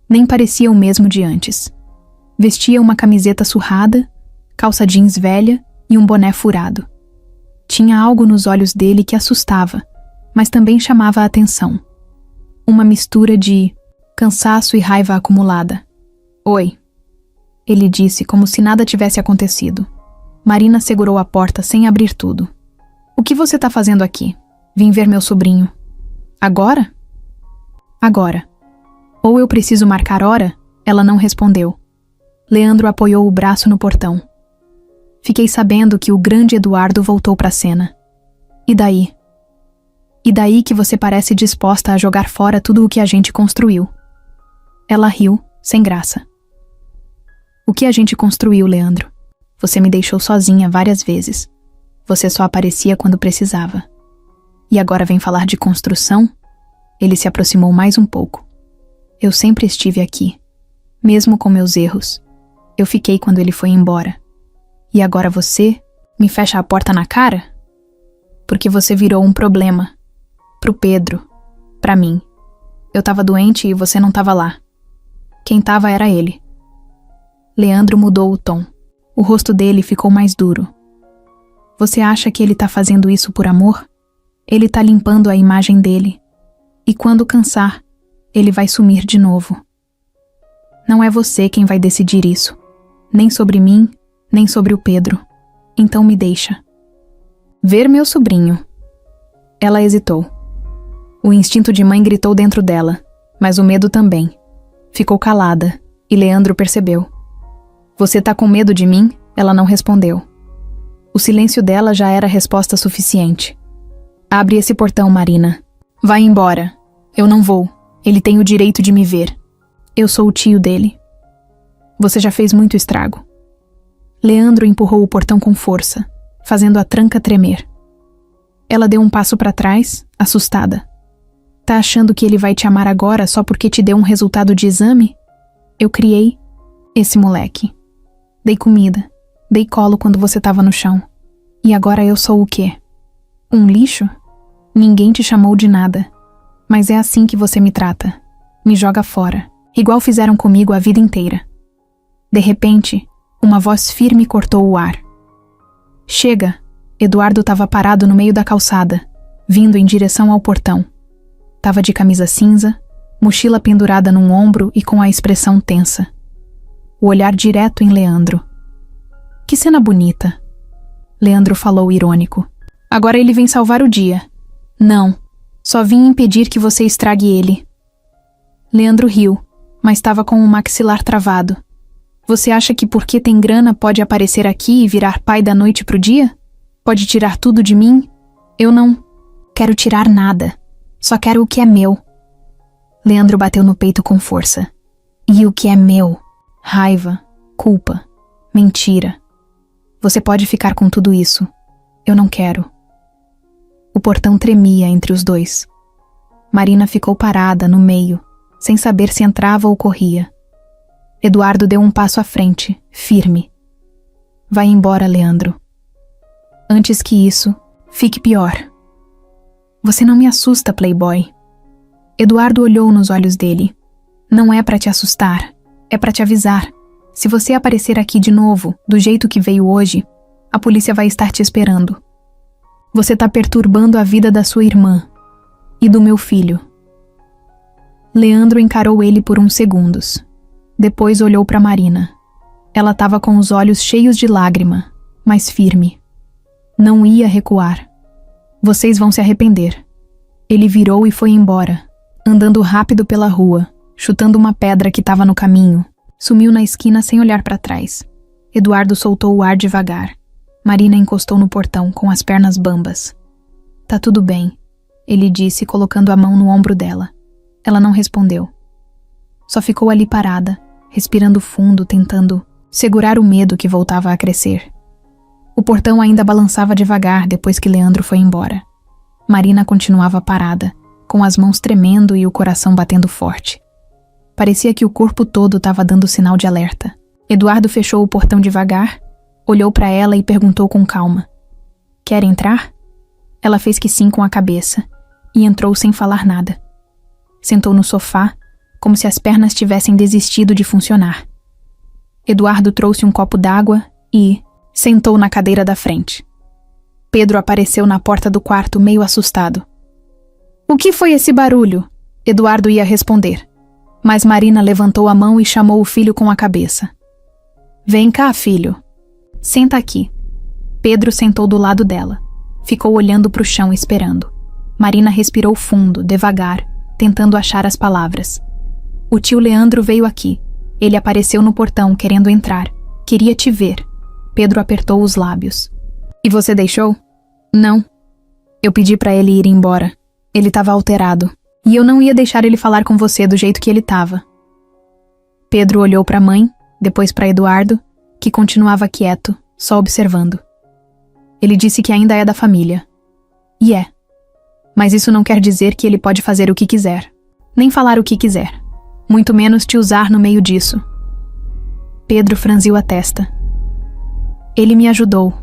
Nem parecia o mesmo de antes. Vestia uma camiseta surrada, calça jeans velha e um boné furado. Tinha algo nos olhos dele que assustava, mas também chamava a atenção. Uma mistura de cansaço e raiva acumulada. Oi, ele disse como se nada tivesse acontecido. Marina segurou a porta sem abrir tudo. O que você tá fazendo aqui? Vim ver meu sobrinho. Agora? Agora. Ou eu preciso marcar hora? Ela não respondeu. Leandro apoiou o braço no portão. Fiquei sabendo que o grande Eduardo voltou para a cena. E daí? E daí que você parece disposta a jogar fora tudo o que a gente construiu? Ela riu, sem graça. O que a gente construiu, Leandro? Você me deixou sozinha várias vezes. Você só aparecia quando precisava. E agora vem falar de construção? Ele se aproximou mais um pouco. Eu sempre estive aqui, mesmo com meus erros. Eu fiquei quando ele foi embora. E agora você me fecha a porta na cara? Porque você virou um problema. Pro Pedro. Pra mim. Eu tava doente e você não tava lá. Quem tava era ele. Leandro mudou o tom. O rosto dele ficou mais duro. Você acha que ele tá fazendo isso por amor? Ele tá limpando a imagem dele. E quando cansar, ele vai sumir de novo. Não é você quem vai decidir isso. Nem sobre mim, nem sobre o Pedro. Então me deixa. Ver meu sobrinho. Ela hesitou. O instinto de mãe gritou dentro dela, mas o medo também. Ficou calada, e Leandro percebeu. Você tá com medo de mim? Ela não respondeu. O silêncio dela já era resposta suficiente. Abre esse portão, Marina. Vai embora. Eu não vou. Ele tem o direito de me ver. Eu sou o tio dele. Você já fez muito estrago. Leandro empurrou o portão com força, fazendo a tranca tremer. Ela deu um passo para trás, assustada. Tá achando que ele vai te amar agora só porque te deu um resultado de exame? Eu criei esse moleque. Dei comida, dei colo quando você tava no chão. E agora eu sou o quê? Um lixo? Ninguém te chamou de nada. Mas é assim que você me trata. Me joga fora, igual fizeram comigo a vida inteira. De repente, uma voz firme cortou o ar. Chega! Eduardo estava parado no meio da calçada, vindo em direção ao portão. Tava de camisa cinza, mochila pendurada num ombro e com a expressão tensa. O olhar direto em Leandro. Que cena bonita! Leandro falou irônico. Agora ele vem salvar o dia. Não, só vim impedir que você estrague ele. Leandro riu, mas estava com o maxilar travado. Você acha que porque tem grana pode aparecer aqui e virar pai da noite pro dia? Pode tirar tudo de mim? Eu não quero tirar nada. Só quero o que é meu. Leandro bateu no peito com força. E o que é meu? Raiva, culpa, mentira. Você pode ficar com tudo isso. Eu não quero. O portão tremia entre os dois. Marina ficou parada no meio, sem saber se entrava ou corria. Eduardo deu um passo à frente, firme. Vai embora, Leandro. Antes que isso, fique pior. Você não me assusta, playboy. Eduardo olhou nos olhos dele. Não é pra te assustar, é pra te avisar. Se você aparecer aqui de novo, do jeito que veio hoje, a polícia vai estar te esperando. Você tá perturbando a vida da sua irmã e do meu filho. Leandro encarou ele por uns segundos. Depois olhou pra Marina. Ela estava com os olhos cheios de lágrima, mas firme. Não ia recuar. Vocês vão se arrepender. Ele virou e foi embora, andando rápido pela rua, chutando uma pedra que estava no caminho. Sumiu na esquina sem olhar para trás. Eduardo soltou o ar devagar. Marina encostou no portão com as pernas bambas. Tá tudo bem, ele disse, colocando a mão no ombro dela. Ela não respondeu. Só ficou ali parada, respirando fundo, tentando segurar o medo que voltava a crescer. O portão ainda balançava devagar depois que Leandro foi embora. Marina continuava parada, com as mãos tremendo e o coração batendo forte. Parecia que o corpo todo estava dando sinal de alerta. Eduardo fechou o portão devagar, olhou para ela e perguntou com calma. Quer entrar? Ela fez que sim com a cabeça e entrou sem falar nada. Sentou no sofá, como se as pernas tivessem desistido de funcionar. Eduardo trouxe um copo d'água e sentou na cadeira da frente. Pedro apareceu na porta do quarto meio assustado. O que foi esse barulho? Eduardo ia responder, mas Marina levantou a mão e chamou o filho com a cabeça. Vem cá, filho. Senta aqui. Pedro sentou do lado dela. Ficou olhando para o chão esperando. Marina respirou fundo, devagar, tentando achar as palavras. O tio Leandro veio aqui. Ele apareceu no portão, querendo entrar. Queria te ver. Pedro apertou os lábios. E você deixou? Não. Eu pedi pra ele ir embora. Ele estava alterado. E eu não ia deixar ele falar com você do jeito que ele estava. Pedro olhou pra mãe, depois pra Eduardo, que continuava quieto, só observando. Ele disse que ainda é da família. E é. Mas isso não quer dizer que ele pode fazer o que quiser. Nem falar o que quiser. Muito menos te usar no meio disso. Pedro franziu a testa. Ele me ajudou.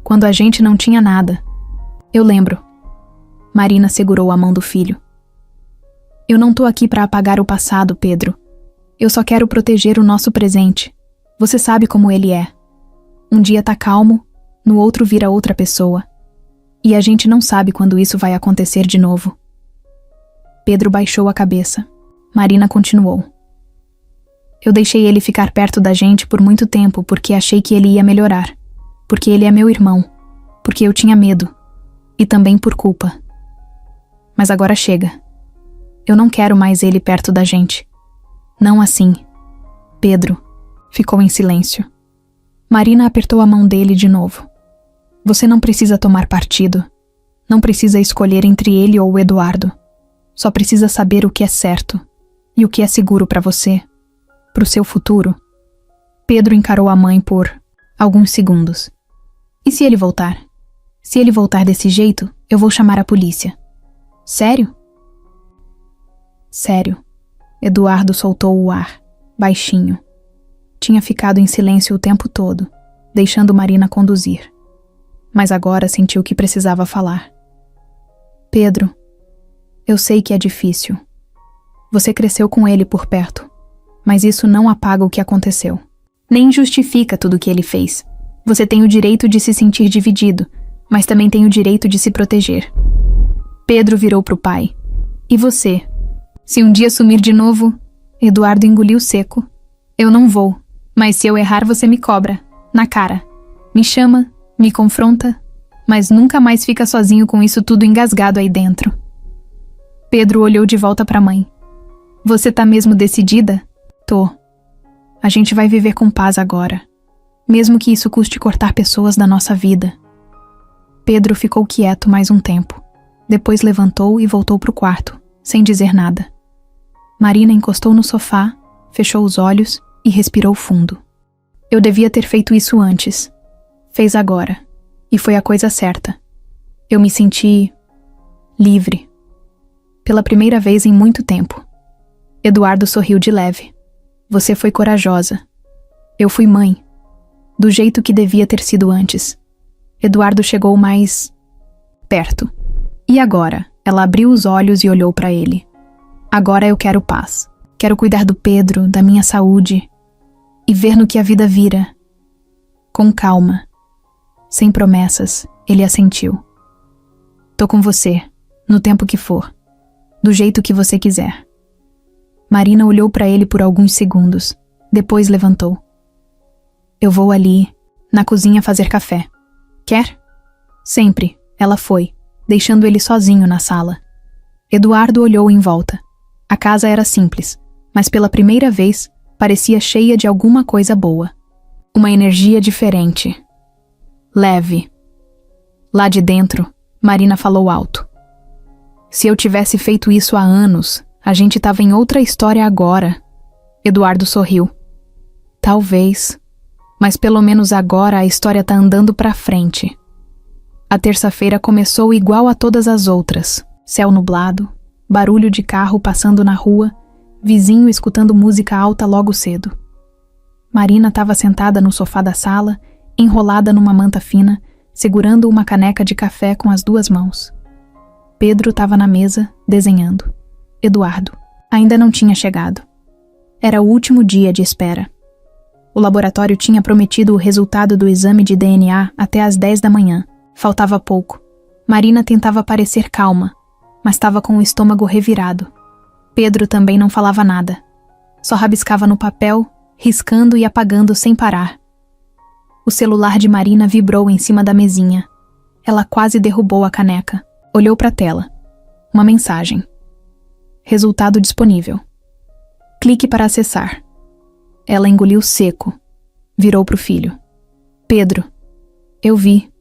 Quando a gente não tinha nada. Eu lembro. Marina segurou a mão do filho. Eu não tô aqui pra apagar o passado, Pedro. Eu só quero proteger o nosso presente. Você sabe como ele é. Um dia tá calmo, no outro vira outra pessoa. E a gente não sabe quando isso vai acontecer de novo. Pedro baixou a cabeça. Marina continuou. Eu deixei ele ficar perto da gente por muito tempo porque achei que ele ia melhorar. Porque ele é meu irmão. Porque eu tinha medo. E também por culpa. Mas agora chega. Eu não quero mais ele perto da gente. Não assim. Pedro ficou em silêncio. Marina apertou a mão dele de novo. Você não precisa tomar partido. Não precisa escolher entre ele ou o Eduardo. Só precisa saber o que é certo. E o que é seguro para você. Pro seu futuro. Pedro encarou a mãe por alguns segundos. E se ele voltar? Se ele voltar desse jeito, eu vou chamar a polícia. Sério? Sério. Eduardo soltou o ar, baixinho. Tinha ficado em silêncio o tempo todo, deixando Marina conduzir. Mas agora sentiu que precisava falar. Pedro, eu sei que é difícil. Você cresceu com ele por perto, mas isso não apaga o que aconteceu. Nem justifica tudo o que ele fez. Você tem o direito de se sentir dividido, mas também tem o direito de se proteger. Pedro virou pro pai. E você? Se um dia sumir de novo... Eduardo engoliu seco. Eu não vou, mas se eu errar você me cobra, na cara. Me chama, me confronta, mas nunca mais fica sozinho com isso tudo engasgado aí dentro. Pedro olhou de volta pra mãe. Você tá mesmo decidida? Tô. A gente vai viver com paz agora. Mesmo que isso custe cortar pessoas da nossa vida. Pedro ficou quieto mais um tempo. Depois levantou e voltou pro quarto, sem dizer nada. Marina encostou no sofá, fechou os olhos e respirou fundo. Eu devia ter feito isso antes. Fez agora. E foi a coisa certa. Eu me senti... livre. Pela primeira vez em muito tempo. Eduardo sorriu de leve. Você foi corajosa. Eu fui mãe. Do jeito que devia ter sido antes. Eduardo chegou mais... perto. E agora? Ela abriu os olhos e olhou para ele. Agora eu quero paz. Quero cuidar do Pedro, da minha saúde. E ver no que a vida vira. Com calma. Sem promessas, ele assentiu. Tô com você, no tempo que for. Do jeito que você quiser. Marina olhou para ele por alguns segundos. Depois levantou. Eu vou ali, na cozinha fazer café. Quer? Sempre, ela foi, deixando ele sozinho na sala. Eduardo olhou em volta. A casa era simples, mas pela primeira vez parecia cheia de alguma coisa boa. Uma energia diferente. Leve. Lá de dentro, Marina falou alto. Se eu tivesse feito isso há anos, a gente tava em outra história agora. Eduardo sorriu. Talvez. Mas pelo menos agora a história tá andando pra frente. A terça-feira começou igual a todas as outras. Céu nublado, barulho de carro passando na rua, vizinho escutando música alta logo cedo. Marina estava sentada no sofá da sala, enrolada numa manta fina, segurando uma caneca de café com as duas mãos. Pedro estava na mesa, desenhando. Eduardo ainda não tinha chegado. Era o último dia de espera. O laboratório tinha prometido o resultado do exame de DNA até às 10 da manhã. Faltava pouco. Marina tentava parecer calma, mas estava com o estômago revirado. Pedro também não falava nada. Só rabiscava no papel, riscando e apagando sem parar. O celular de Marina vibrou em cima da mesinha. Ela quase derrubou a caneca. Olhou para a tela. Uma mensagem. Resultado disponível. Clique para acessar. Ela engoliu seco. Virou para o filho. Pedro. Eu vi.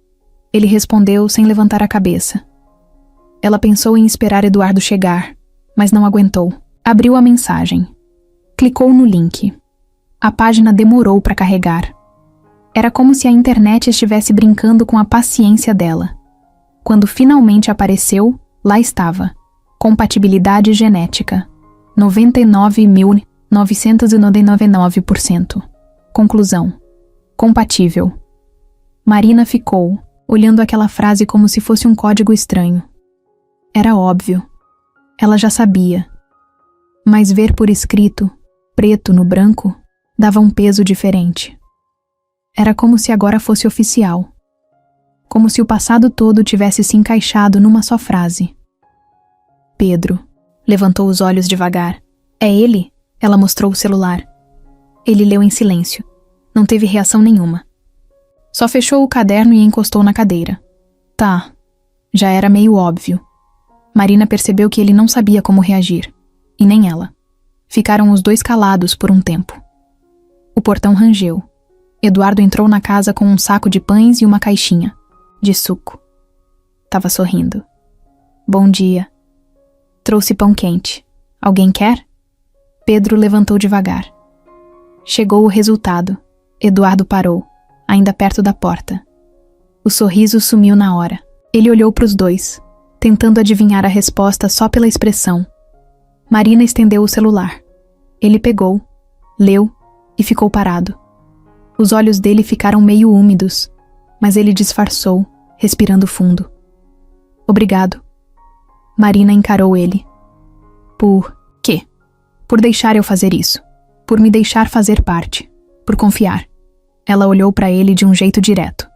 Ele respondeu sem levantar a cabeça. Ela pensou em esperar Eduardo chegar, mas não aguentou. Abriu a mensagem. Clicou no link. A página demorou para carregar. Era como se a internet estivesse brincando com a paciência dela. Quando finalmente apareceu, lá estava. Compatibilidade genética. 99.999%. Conclusão. Compatível. Marina ficou, olhando aquela frase como se fosse um código estranho. Era óbvio. Ela já sabia. Mas ver por escrito, preto no branco, dava um peso diferente. Era como se agora fosse oficial. Como se o passado todo tivesse se encaixado numa só frase. Pedro. Levantou os olhos devagar. É ele? Ela mostrou o celular. Ele leu em silêncio. Não teve reação nenhuma. Só fechou o caderno e encostou na cadeira. Tá. Já era meio óbvio. Marina percebeu que ele não sabia como reagir. E nem ela. Ficaram os dois calados por um tempo. O portão rangeu. Eduardo entrou na casa com um saco de pães e uma caixinha. De suco. Tava sorrindo. Bom dia. Trouxe pão quente. Alguém quer? Pedro levantou devagar. Chegou o resultado. Eduardo parou, ainda perto da porta. O sorriso sumiu na hora. Ele olhou para os dois, tentando adivinhar a resposta só pela expressão. Marina estendeu o celular. Ele pegou, leu e ficou parado. Os olhos dele ficaram meio úmidos, mas ele disfarçou, respirando fundo. Obrigado. Marina encarou ele. Por quê? Por deixar eu fazer isso. Por me deixar fazer parte. Por confiar. Ela olhou para ele de um jeito direto.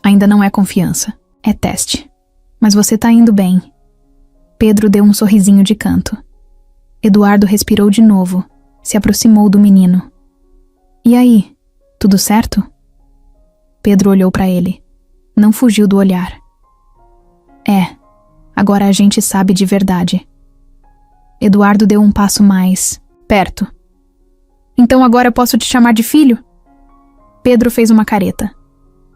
Ainda não é confiança. É teste. Mas você tá indo bem. Pedro deu um sorrisinho de canto. Eduardo respirou de novo. Se aproximou do menino. E aí? Tudo certo? Pedro olhou para ele. Não fugiu do olhar. É. Agora a gente sabe de verdade. Eduardo deu um passo mais perto. Então agora eu posso te chamar de filho? Pedro fez uma careta.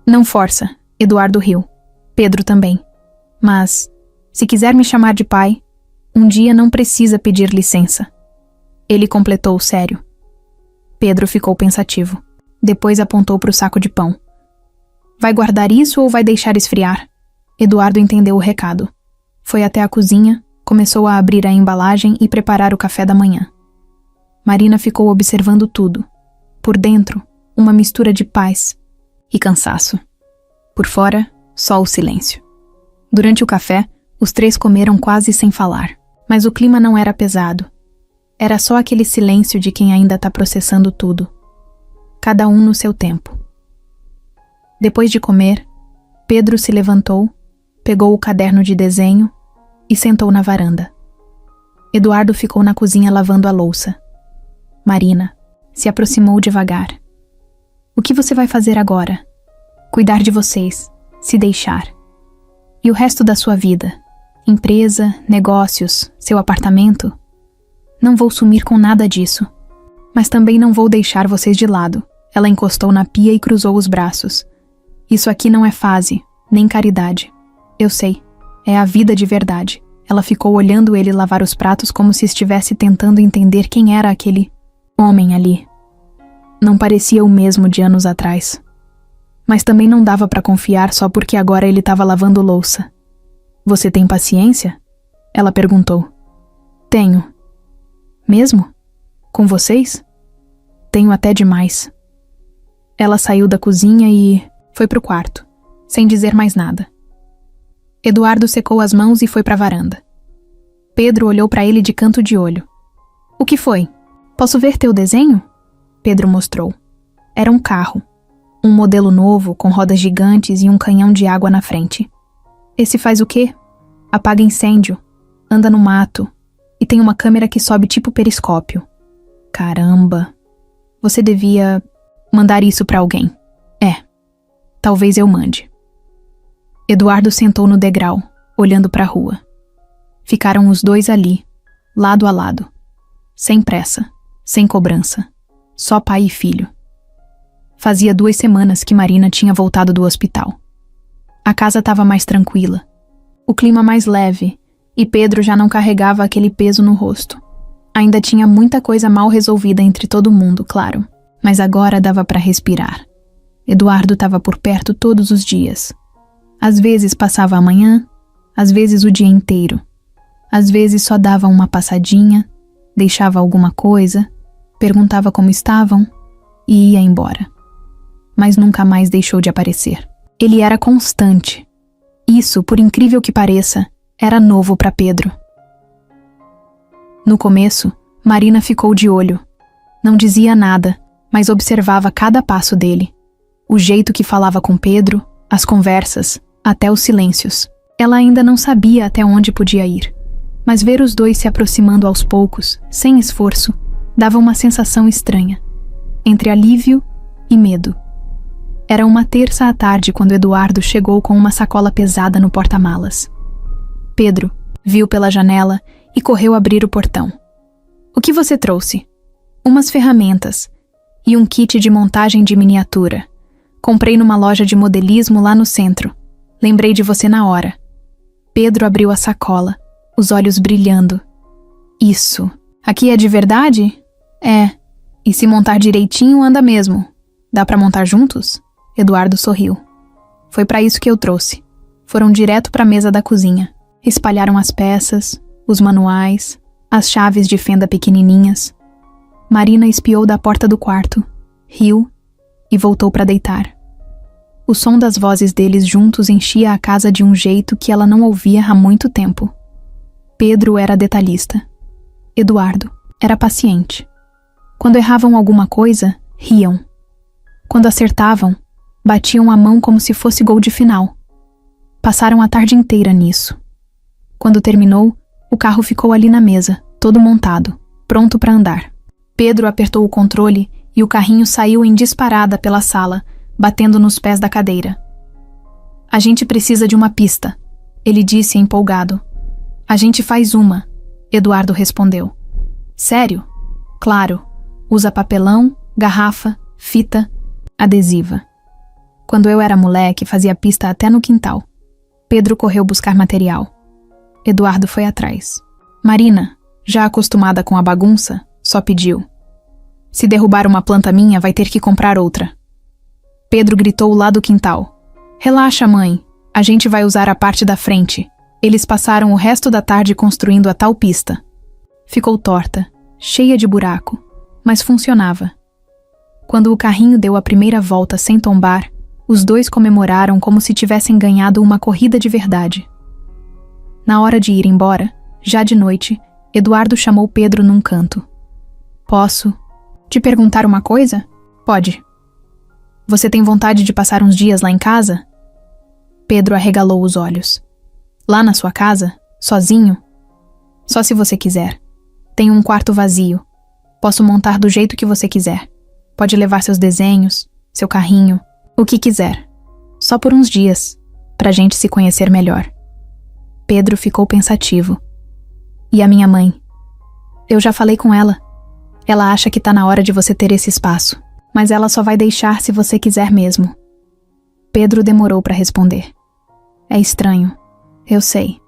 Não força, Eduardo riu. Pedro também. Mas, se quiser me chamar de pai, um dia não precisa pedir licença. Ele completou sério. Pedro ficou pensativo. Depois apontou para o saco de pão. Vai guardar isso ou vai deixar esfriar? Eduardo entendeu o recado. Foi até a cozinha, começou a abrir a embalagem e preparar o café da manhã. Marina ficou observando tudo. Por dentro, uma mistura de paz e cansaço. Por fora, só o silêncio. Durante o café, os três comeram quase sem falar. Mas o clima não era pesado. Era só aquele silêncio de quem ainda está processando tudo. Cada um no seu tempo. Depois de comer, Pedro se levantou, pegou o caderno de desenho e sentou na varanda. Eduardo ficou na cozinha lavando a louça. Marina se aproximou devagar. O que você vai fazer agora? Cuidar de vocês, se deixar. E o resto da sua vida? Empresa, negócios, seu apartamento? Não vou sumir com nada disso. Mas também não vou deixar vocês de lado. Ela encostou na pia e cruzou os braços. Isso aqui não é fase, nem caridade. Eu sei, é a vida de verdade. Ela ficou olhando ele lavar os pratos como se estivesse tentando entender quem era aquele homem ali. Não parecia o mesmo de anos atrás. Mas também não dava para confiar só porque agora ele estava lavando louça. Você tem paciência? Ela perguntou. Tenho. Mesmo? Com vocês? Tenho até demais. Ela saiu da cozinha e foi pro quarto, sem dizer mais nada. Eduardo secou as mãos e foi pra varanda. Pedro olhou pra ele de canto de olho. O que foi? Posso ver teu desenho? Pedro mostrou. Era um carro. Um modelo novo, com rodas gigantes e um canhão de água na frente. Esse faz o quê? Apaga incêndio, anda no mato e tem uma câmera que sobe tipo periscópio. Caramba! Você devia mandar isso pra alguém. É. Talvez eu mande. Eduardo sentou no degrau, olhando pra rua. Ficaram os dois ali, lado a lado. Sem pressa, sem cobrança. só pai e filho. Fazia 2 semanas que Marina tinha voltado do hospital. A casa estava mais tranquila, o clima mais leve, e Pedro já não carregava aquele peso no rosto. Ainda tinha muita coisa mal resolvida entre todo mundo, claro, mas agora dava para respirar. Eduardo estava por perto todos os dias. Às vezes passava a manhã, às vezes o dia inteiro. Às vezes só dava uma passadinha, deixava alguma coisa, perguntava como estavam e ia embora. Mas nunca mais deixou de aparecer. Ele era constante. Isso, por incrível que pareça, era novo para Pedro. No começo, Marina ficou de olho. Não dizia nada, mas observava cada passo dele. O jeito que falava com Pedro, as conversas, até os silêncios. Ela ainda não sabia até onde podia ir. Mas ver os dois se aproximando aos poucos, sem esforço, dava uma sensação estranha. Entre alívio e medo. Era uma terça à tarde quando Eduardo chegou com uma sacola pesada no porta-malas. Pedro viu pela janela e correu abrir o portão. "O que você trouxe?" "Umas ferramentas e um kit de montagem de miniatura. Comprei numa loja de modelismo lá no centro. Lembrei de você na hora." Pedro abriu a sacola, os olhos brilhando. "Isso. Aqui é de verdade?" "É. E se montar direitinho, anda mesmo. Dá pra montar juntos?" Eduardo sorriu. "Foi pra isso que eu trouxe." Foram direto pra mesa da cozinha. Espalharam as peças, os manuais, as chaves de fenda pequenininhas. Marina espiou da porta do quarto, riu e voltou pra deitar. O som das vozes deles juntos enchia a casa de um jeito que ela não ouvia há muito tempo. Pedro era detalhista. Eduardo era paciente. Quando erravam alguma coisa, riam. Quando acertavam, batiam a mão como se fosse gol de final. Passaram a tarde inteira nisso. Quando terminou, o carro ficou ali na mesa, todo montado, pronto para andar. Pedro apertou o controle e o carrinho saiu em disparada pela sala, batendo nos pés da cadeira. "A gente precisa de uma pista", ele disse empolgado. "A gente faz uma", Eduardo respondeu. "Sério?" "Claro. Usa papelão, garrafa, fita, adesiva." Quando eu era moleque, fazia pista até no quintal. Pedro correu buscar material. Eduardo foi atrás. Marina, já acostumada com a bagunça, só pediu: "Se derrubar uma planta minha, vai ter que comprar outra." Pedro gritou lá do quintal: "Relaxa, mãe. A gente vai usar a parte da frente." Eles passaram o resto da tarde construindo a tal pista. Ficou torta, cheia de buraco, mas funcionava. Quando o carrinho deu a primeira volta sem tombar, os dois comemoraram como se tivessem ganhado uma corrida de verdade. Na hora de ir embora, já de noite, Eduardo chamou Pedro num canto. "Posso te perguntar uma coisa?" "Pode." "Você tem vontade de passar uns dias lá em casa?" Pedro arregalou os olhos. "Lá na sua casa? Sozinho?" "Só se você quiser. Tenho um quarto vazio. Posso montar do jeito que você quiser. Pode levar seus desenhos, seu carrinho, o que quiser. Só por uns dias, pra gente se conhecer melhor." Pedro ficou pensativo. "E a minha mãe?" "Eu já falei com ela. Ela acha que tá na hora de você ter esse espaço, mas ela só vai deixar se você quiser mesmo." Pedro demorou pra responder. "É estranho, eu sei.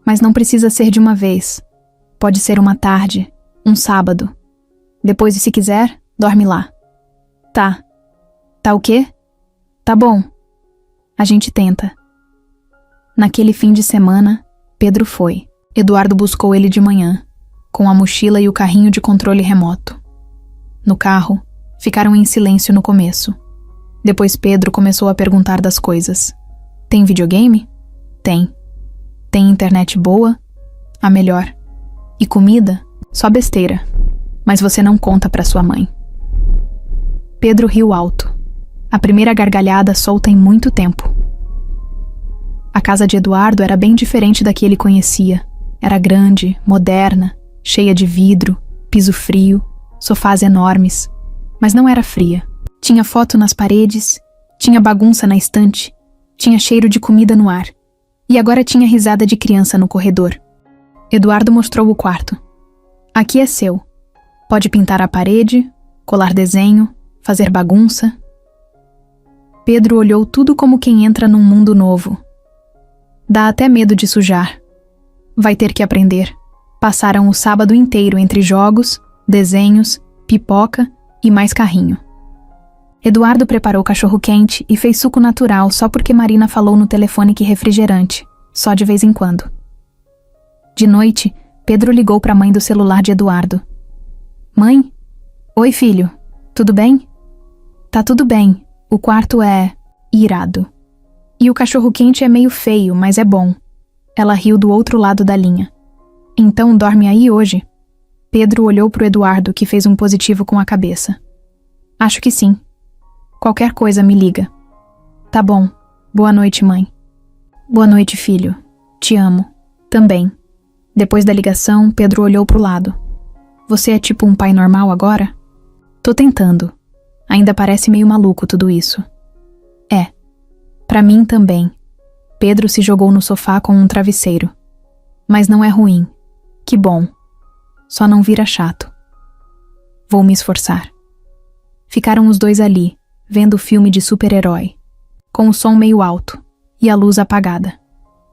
Mas não precisa ser de uma vez. Pode ser uma tarde, um sábado. Depois, se quiser, dorme lá." "Tá." "Tá o quê?" "Tá bom. A gente tenta." Naquele fim de semana, Pedro foi. Eduardo buscou ele de manhã, com a mochila e o carrinho de controle remoto. No carro, ficaram em silêncio no começo. Depois Pedro começou a perguntar das coisas. "Tem videogame?" "Tem." "Tem internet boa?" "A melhor." "E comida?" "Só besteira. Mas você não conta pra sua mãe." Pedro riu alto. A primeira gargalhada solta em muito tempo. A casa de Eduardo era bem diferente da que ele conhecia. Era grande, moderna, cheia de vidro, piso frio, sofás enormes. Mas não era fria. Tinha foto nas paredes, tinha bagunça na estante, tinha cheiro de comida no ar. E agora tinha risada de criança no corredor. Eduardo mostrou o quarto. "Aqui é seu. Pode pintar a parede, colar desenho, fazer bagunça. Pedro olhou tudo como quem entra num mundo novo. Dá até medo de sujar. Vai ter que aprender. Passaram o sábado inteiro entre jogos, desenhos, pipoca e mais carrinho. Eduardo preparou cachorro-quente e fez suco natural só porque Marina falou no telefone que refrigerante, só de vez em quando. De noite, Pedro ligou para a mãe do celular de Eduardo. Mãe? Oi, filho. Tudo bem? Tá tudo bem. O quarto é irado. E o cachorro-quente é meio feio, mas é bom. Ela riu do outro lado da linha. Então dorme aí hoje? Pedro olhou pro Eduardo, que fez um positivo com a cabeça. Acho que sim. Qualquer coisa me liga. Tá bom. Boa noite, mãe. Boa noite, filho. Te amo. Também. Depois da ligação, Pedro olhou pro lado. Você é tipo um pai normal agora? Tô tentando. Ainda parece meio maluco tudo isso. É. Pra mim também. Pedro se jogou no sofá com um travesseiro. Mas não é ruim. Que bom. Só não vira chato. Vou me esforçar. Ficaram os dois ali, vendo o filme de super-herói, com o som meio alto e a luz apagada.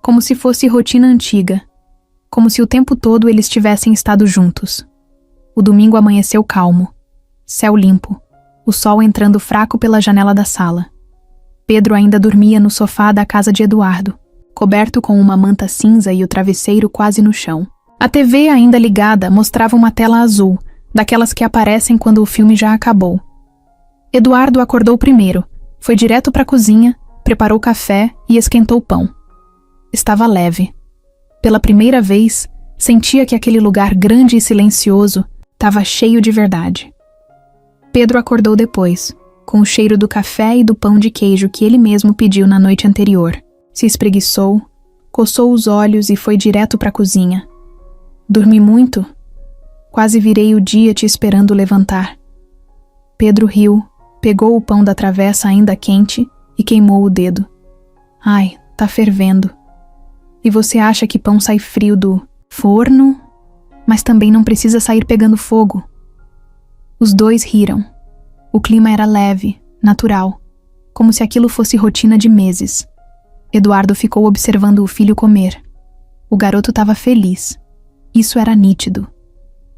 Como se fosse rotina antiga. Como se o tempo todo eles tivessem estado juntos. O domingo amanheceu calmo. Céu limpo. O sol entrando fraco pela janela da sala. Pedro ainda dormia no sofá da casa de Eduardo, coberto com uma manta cinza e o travesseiro quase no chão. A TV ainda ligada mostrava uma tela azul, daquelas que aparecem quando o filme já acabou. Eduardo acordou primeiro, foi direto para a cozinha, preparou café e esquentou pão. Estava leve. Pela primeira vez, sentia que aquele lugar grande e silencioso estava cheio de verdade. Pedro acordou depois, com o cheiro do café e do pão de queijo que ele mesmo pediu na noite anterior. Se espreguiçou, coçou os olhos e foi direto para a cozinha. Dormi muito? Quase virei o dia te esperando levantar. Pedro riu, pegou o pão da travessa ainda quente e queimou o dedo. Ai, tá fervendo. E você acha que pão sai frio do forno? Mas também não precisa sair pegando fogo. Os dois riram. O clima era leve, natural, como se aquilo fosse rotina de meses. Eduardo ficou observando o filho comer. O garoto estava feliz. Isso era nítido.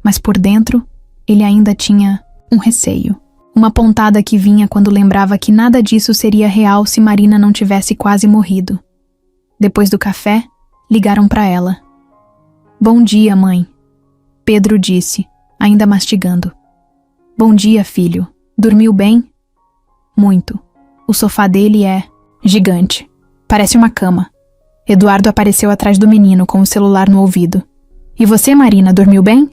Mas por dentro, ele ainda tinha um receio. Uma pontada que vinha quando lembrava que nada disso seria real se Marina não tivesse quase morrido. Depois do café, ligaram para ela. Bom dia, mãe. Pedro disse, ainda mastigando. Bom dia, filho. Dormiu bem? Muito. O sofá dele é gigante. Parece uma cama. Eduardo apareceu atrás do menino com o celular no ouvido. E você, Marina, dormiu bem?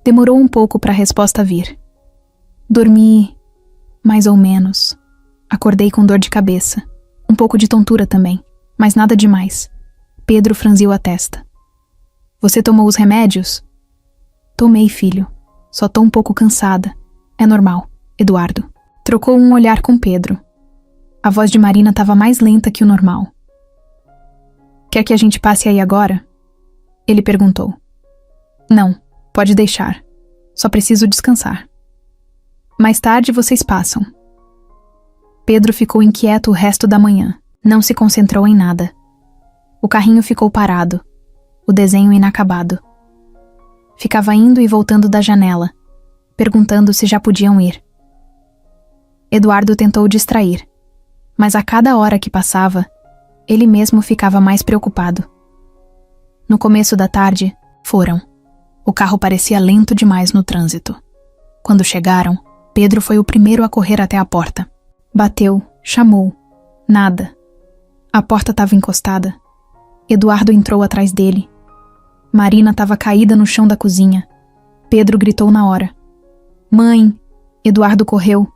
Demorou um pouco para a resposta vir. Dormi mais ou menos. Acordei com dor de cabeça. Um pouco de tontura também, mas nada demais. Pedro franziu a testa. Você tomou os remédios? Tomei, filho. Só tô um pouco cansada. É normal, Eduardo. Trocou um olhar com Pedro. A voz de Marina estava mais lenta que o normal. Quer que a gente passe aí agora? Ele perguntou. Não, pode deixar. Só preciso descansar. Mais tarde vocês passam. Pedro ficou inquieto o resto da manhã. Não se concentrou em nada. O carrinho ficou parado. O desenho inacabado. Ficava indo e voltando da janela, perguntando se já podiam ir. Eduardo tentou distrair, mas a cada hora que passava, ele mesmo ficava mais preocupado. No começo da tarde, foram. O carro parecia lento demais no trânsito. Quando chegaram, Pedro foi o primeiro a correr até a porta. Bateu, chamou. Nada. A porta estava encostada. Eduardo entrou atrás dele. Marina estava caída no chão da cozinha. Pedro gritou na hora. Mãe! Eduardo correu.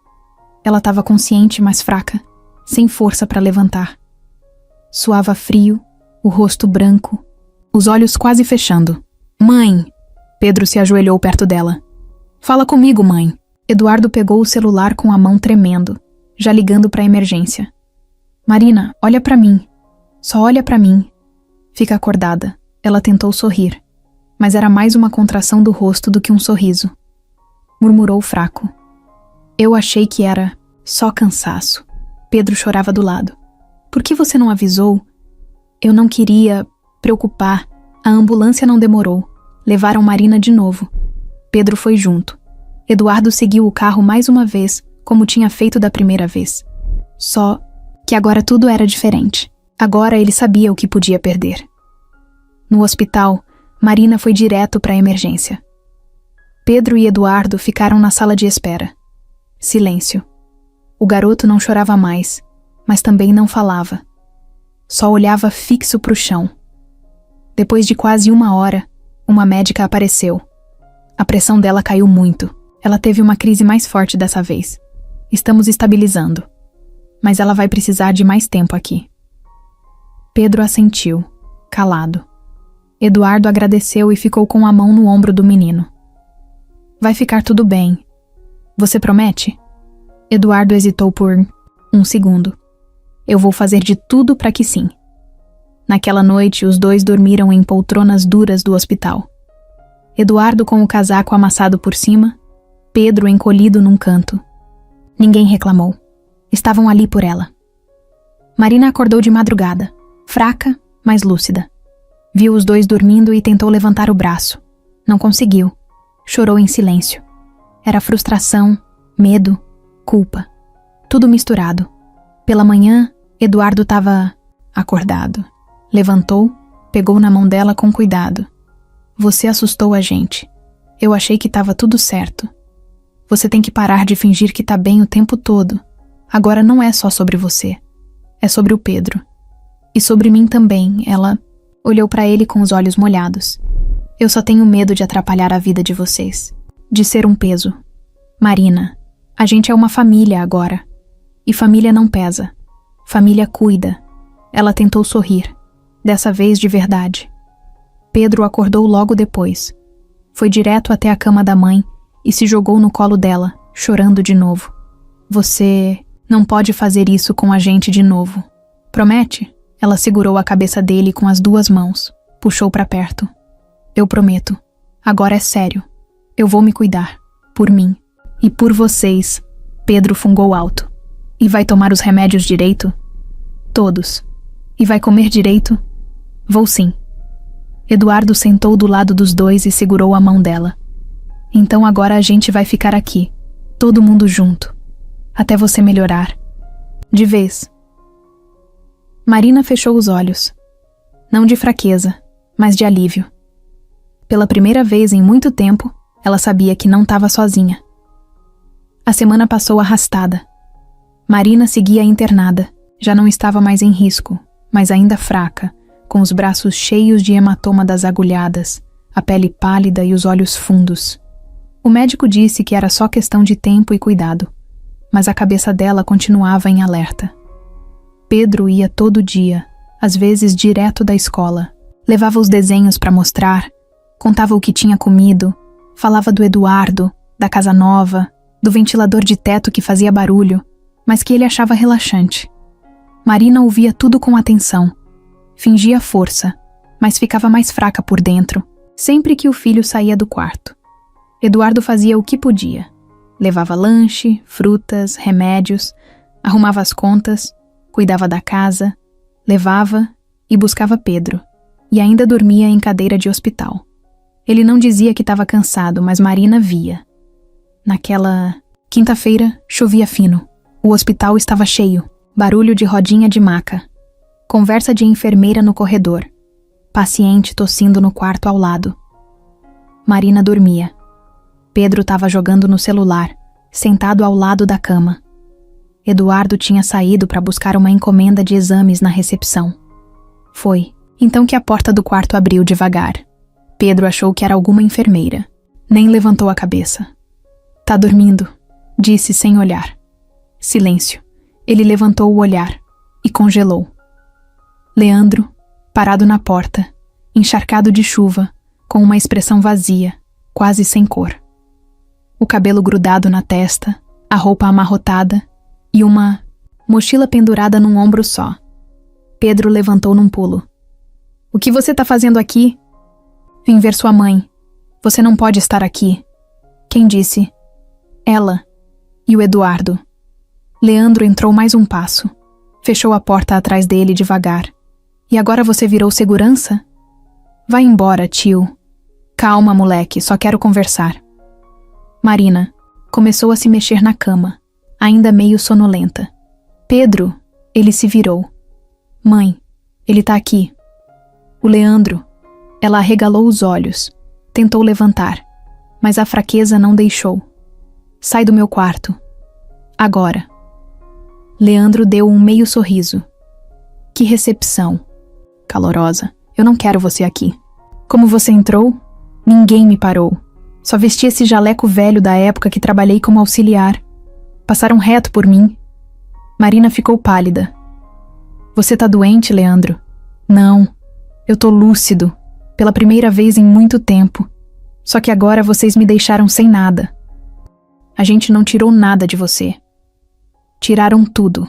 Ela estava consciente, mas fraca, sem força para levantar. Suava frio, o rosto branco, os olhos quase fechando. Mãe! Pedro se ajoelhou perto dela. Fala comigo, mãe. Eduardo pegou o celular com a mão tremendo, já ligando para a emergência. Marina, olha para mim. Só olha para mim. Fica acordada. Ela tentou sorrir, mas era mais uma contração do rosto do que um sorriso. Murmurou fraco. Eu achei que era só cansaço. Pedro chorava do lado. Por que você não avisou? Eu não queria preocupar. A ambulância não demorou. Levaram Marina de novo. Pedro foi junto. Eduardo seguiu o carro mais uma vez, como tinha feito da primeira vez. Só que agora tudo era diferente. Agora ele sabia o que podia perder. No hospital, Marina foi direto para a emergência. Pedro e Eduardo ficaram na sala de espera. Silêncio. O garoto não chorava mais, mas também não falava. Só olhava fixo para o chão. Depois de quase 1 hora, uma médica apareceu. A pressão dela caiu muito. Ela teve uma crise mais forte dessa vez. Estamos estabilizando. Mas ela vai precisar de mais tempo aqui. Pedro assentiu, calado. Eduardo agradeceu e ficou com a mão no ombro do menino. Vai ficar tudo bem. Você promete? Eduardo hesitou por 1 segundo. Eu vou fazer de tudo para que sim. Naquela noite, os dois dormiram em poltronas duras do hospital. Eduardo com o casaco amassado por cima, Pedro encolhido num canto. Ninguém reclamou. Estavam ali por ela. Marina acordou de madrugada, fraca, mas lúcida. Viu os dois dormindo e tentou levantar o braço. Não conseguiu. Chorou em silêncio. Era frustração, medo, culpa. Tudo misturado. Pela manhã, Eduardo estava acordado. Levantou, pegou na mão dela com cuidado. Você assustou a gente. Eu achei que estava tudo certo. Você tem que parar de fingir que tá bem o tempo todo. Agora não é só sobre você. É sobre o Pedro. E sobre mim também, ela olhou para ele com os olhos molhados. Eu só tenho medo de atrapalhar a vida de vocês. De ser um peso. Marina, a gente é uma família agora. E família não pesa. Família cuida. Ela tentou sorrir. Dessa vez de verdade. Pedro acordou logo depois. Foi direto até a cama da mãe e se jogou no colo dela, chorando de novo. Você não pode fazer isso com a gente de novo. Promete? Ela segurou a cabeça dele com as 2 mãos. Puxou para perto. Eu prometo. Agora é sério. Eu vou me cuidar. Por mim. E por vocês. Pedro fungou alto. E vai tomar os remédios direito? Todos. E vai comer direito? Vou sim. Eduardo sentou do lado dos dois e segurou a mão dela. Então agora a gente vai ficar aqui. Todo mundo junto. Até você melhorar. De vez. Marina fechou os olhos. Não de fraqueza, mas de alívio. Pela primeira vez em muito tempo, ela sabia que não estava sozinha. A semana passou arrastada. Marina seguia internada. Já não estava mais em risco, mas ainda fraca, com os braços cheios de hematoma das agulhadas, a pele pálida e os olhos fundos. O médico disse que era só questão de tempo e cuidado, mas a cabeça dela continuava em alerta. Pedro ia todo dia, às vezes direto da escola. Levava os desenhos para mostrar, contava o que tinha comido, falava do Eduardo, da casa nova, do ventilador de teto que fazia barulho, mas que ele achava relaxante. Marina ouvia tudo com atenção. Fingia força, mas ficava mais fraca por dentro, sempre que o filho saía do quarto. Eduardo fazia o que podia. Levava lanche, frutas, remédios, arrumava as contas, cuidava da casa, levava e buscava Pedro, e ainda dormia em cadeira de hospital. Ele não dizia que estava cansado, mas Marina via. Naquela quinta-feira, chovia fino. O hospital estava cheio, barulho de rodinha de maca. Conversa de enfermeira no corredor. Paciente tossindo no quarto ao lado. Marina dormia. Pedro estava jogando no celular, sentado ao lado da cama. Eduardo tinha saído para buscar uma encomenda de exames na recepção. Foi então que a porta do quarto abriu devagar. Pedro achou que era alguma enfermeira. Nem levantou a cabeça. Tá dormindo, disse sem olhar. Silêncio. Ele levantou o olhar e congelou. Leandro, parado na porta, encharcado de chuva, com uma expressão vazia, quase sem cor. O cabelo grudado na testa, a roupa amarrotada e uma mochila pendurada num ombro só. Pedro levantou num pulo. O que você tá fazendo aqui? Vim ver sua mãe. Você não pode estar aqui. Quem disse? Ela. E o Eduardo? Leandro entrou mais um passo. Fechou a porta atrás dele devagar. E agora você virou segurança? Vai embora, tio. Calma, moleque, só quero conversar. Marina começou a se mexer na cama, ainda meio sonolenta. Pedro, ele se virou. Mãe, ele tá aqui. O Leandro. Ela arregalou os olhos, tentou levantar, mas a fraqueza não deixou. Sai do meu quarto. Agora. Leandro deu um meio sorriso. Que recepção. Calorosa. Eu não quero você aqui. Como você entrou? Ninguém me parou. Só vesti esse jaleco velho da época que trabalhei como auxiliar. Passaram reto por mim. Marina ficou pálida. Você tá doente, Leandro? Não. Eu tô lúcido. Pela primeira vez em muito tempo. Só que agora vocês me deixaram sem nada. A gente não tirou nada de você. Tiraram tudo.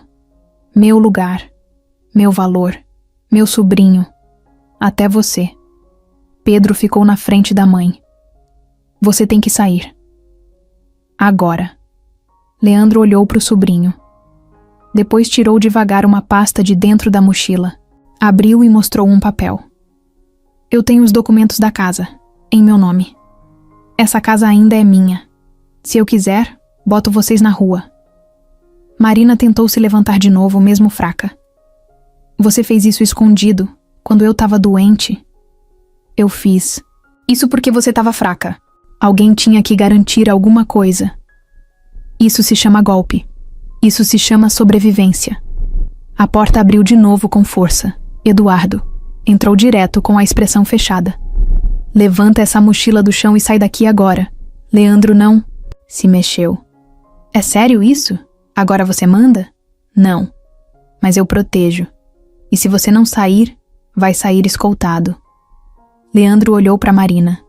Meu lugar. Meu valor. Meu sobrinho. Até você. Pedro ficou na frente da mãe. Você tem que sair. Agora. Leandro olhou para o sobrinho. Depois tirou devagar uma pasta de dentro da mochila. Abriu e mostrou um papel. Eu tenho os documentos da casa, em meu nome. Essa casa ainda é minha. Se eu quiser, boto vocês na rua. Marina tentou se levantar de novo, mesmo fraca. Você fez isso escondido, quando eu estava doente. Eu fiz. Isso porque você estava fraca. Alguém tinha que garantir alguma coisa. Isso se chama golpe. Isso se chama sobrevivência. A porta abriu de novo com força. Eduardo entrou direto com a expressão fechada. Levanta essa mochila do chão e sai daqui agora. Leandro não se mexeu. É sério isso? Agora você manda? Não. Mas eu protejo. E se você não sair, vai sair escoltado. Leandro olhou para Marina.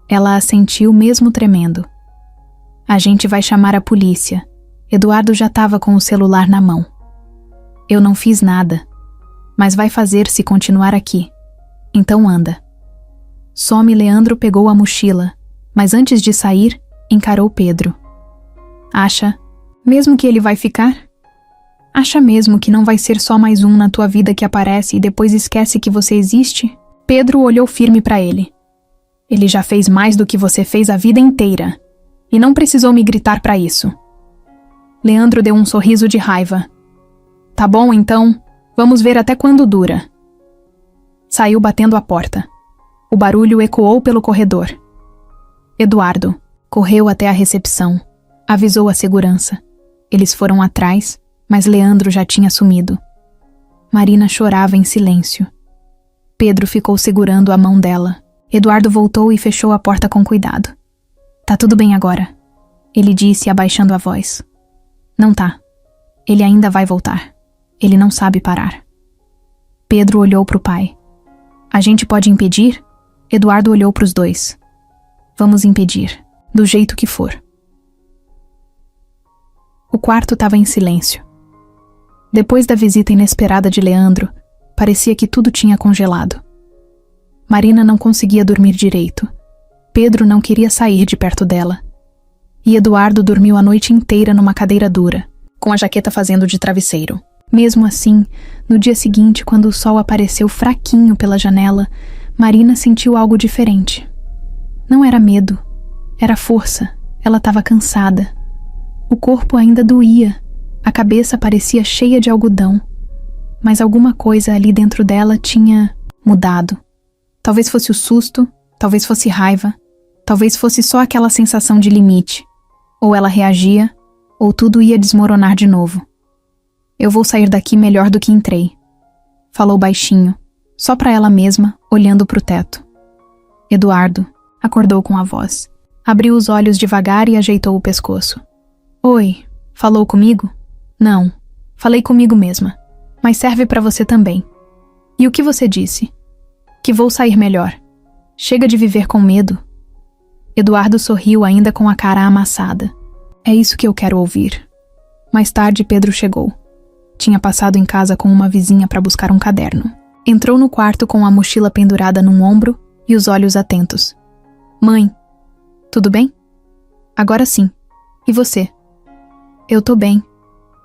Ela assentiu mesmo tremendo. A gente vai chamar a polícia. Eduardo já estava com o celular na mão. Eu não fiz nada. Mas vai fazer se continuar aqui. Então anda. Leandro pegou a mochila, mas antes de sair, encarou Pedro. Acha mesmo que ele vai ficar? Acha mesmo que não vai ser só mais um na tua vida que aparece e depois esquece que você existe? Pedro olhou firme para ele. Ele já fez mais do que você fez a vida inteira. E não precisou me gritar para isso. Leandro deu um sorriso de raiva. Tá bom, então, vamos ver até quando dura. Saiu batendo a porta. O barulho ecoou pelo corredor. Eduardo correu até a recepção. Avisou a segurança. Eles foram atrás, mas Leandro já tinha sumido. Marina chorava em silêncio. Pedro ficou segurando a mão dela. Eduardo voltou e fechou a porta com cuidado. Tá tudo bem agora, ele disse abaixando a voz. Não tá. Ele ainda vai voltar. Ele não sabe parar. Pedro olhou para o pai. A gente pode impedir? Eduardo olhou para os dois. Vamos impedir, do jeito que for. O quarto estava em silêncio. Depois da visita inesperada de Leandro, parecia que tudo tinha congelado. Marina não conseguia dormir direito. Pedro não queria sair de perto dela. E Eduardo dormiu a noite inteira numa cadeira dura, com a jaqueta fazendo de travesseiro. Mesmo assim, no dia seguinte, quando o sol apareceu fraquinho pela janela, Marina sentiu algo diferente. Não era medo, era força. Ela estava cansada. O corpo ainda doía, a cabeça parecia cheia de algodão. Mas alguma coisa ali dentro dela tinha mudado. Talvez fosse o susto, talvez fosse raiva, talvez fosse só aquela sensação de limite. Ou ela reagia, ou tudo ia desmoronar de novo. Eu vou sair daqui melhor do que entrei. Falou baixinho, só para ela mesma, olhando para o teto. Eduardo acordou com a voz. Abriu os olhos devagar e ajeitou o pescoço. Oi, falou comigo? Não, falei comigo mesma. Mas serve para você também. E o que você disse? Que vou sair melhor. Chega de viver com medo. Eduardo sorriu ainda com a cara amassada. É isso que eu quero ouvir. Mais tarde, Pedro chegou. Tinha passado em casa com uma vizinha para buscar um caderno. Entrou no quarto com a mochila pendurada num ombro e os olhos atentos. Mãe, tudo bem? Agora sim. E você? Eu tô bem.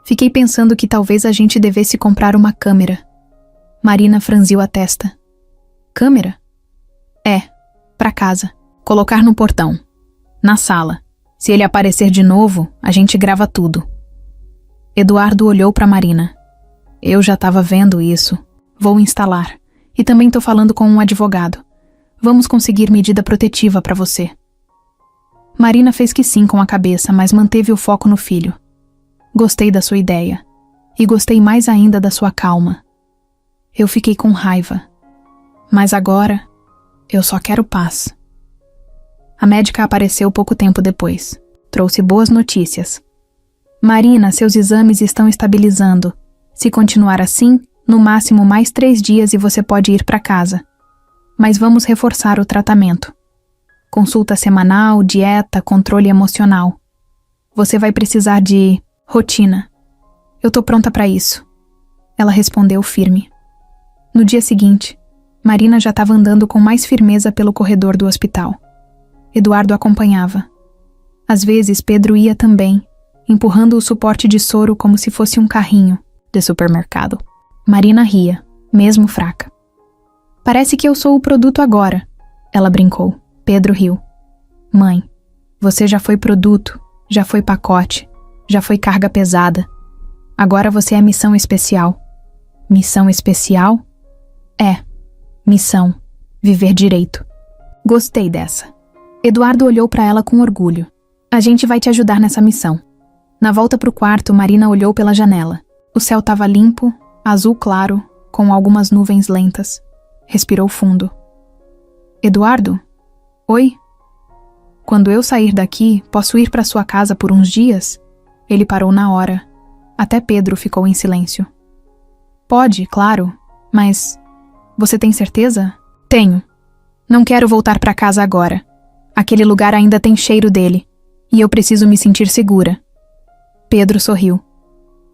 Fiquei pensando que talvez a gente devesse comprar uma câmera. Marina franziu a testa. Câmera? É, pra casa. Colocar no portão. Na sala. Se ele aparecer de novo, a gente grava tudo. Eduardo olhou pra Marina. Eu já tava vendo isso. Vou instalar. E também tô falando com um advogado. Vamos conseguir medida protetiva pra você. Marina fez que sim com a cabeça, mas manteve o foco no filho. Gostei da sua ideia. E gostei mais ainda da sua calma. Eu fiquei com raiva. Mas agora, eu só quero paz. A médica apareceu pouco tempo depois. Trouxe boas notícias. Marina, seus exames estão estabilizando. Se continuar assim, no máximo mais 3 dias e você pode ir para casa. Mas vamos reforçar o tratamento. Consulta semanal, dieta, controle emocional. Você vai precisar de rotina. Eu tô pronta para isso. Ela respondeu firme. No dia seguinte, Marina já estava andando com mais firmeza pelo corredor do hospital. Eduardo acompanhava. Às vezes, Pedro ia também, empurrando o suporte de soro como se fosse um carrinho de supermercado. Marina ria, mesmo fraca. Parece que eu sou o produto agora, ela brincou. Pedro riu. Mãe, você já foi produto, já foi pacote, já foi carga pesada. Agora você é missão especial. Missão especial? É, missão, viver direito. Gostei dessa. Eduardo olhou para ela com orgulho. A gente vai te ajudar nessa missão. Na volta pro quarto, Marina olhou pela janela. O céu estava limpo, azul claro, com algumas nuvens lentas. Respirou fundo. Eduardo? Oi? Quando eu sair daqui, posso ir para sua casa por uns dias? Ele parou na hora. Até Pedro ficou em silêncio. Pode, claro, mas... Você tem certeza? Tenho. Não quero voltar para casa agora. Aquele lugar ainda tem cheiro dele. E eu preciso me sentir segura. Pedro sorriu.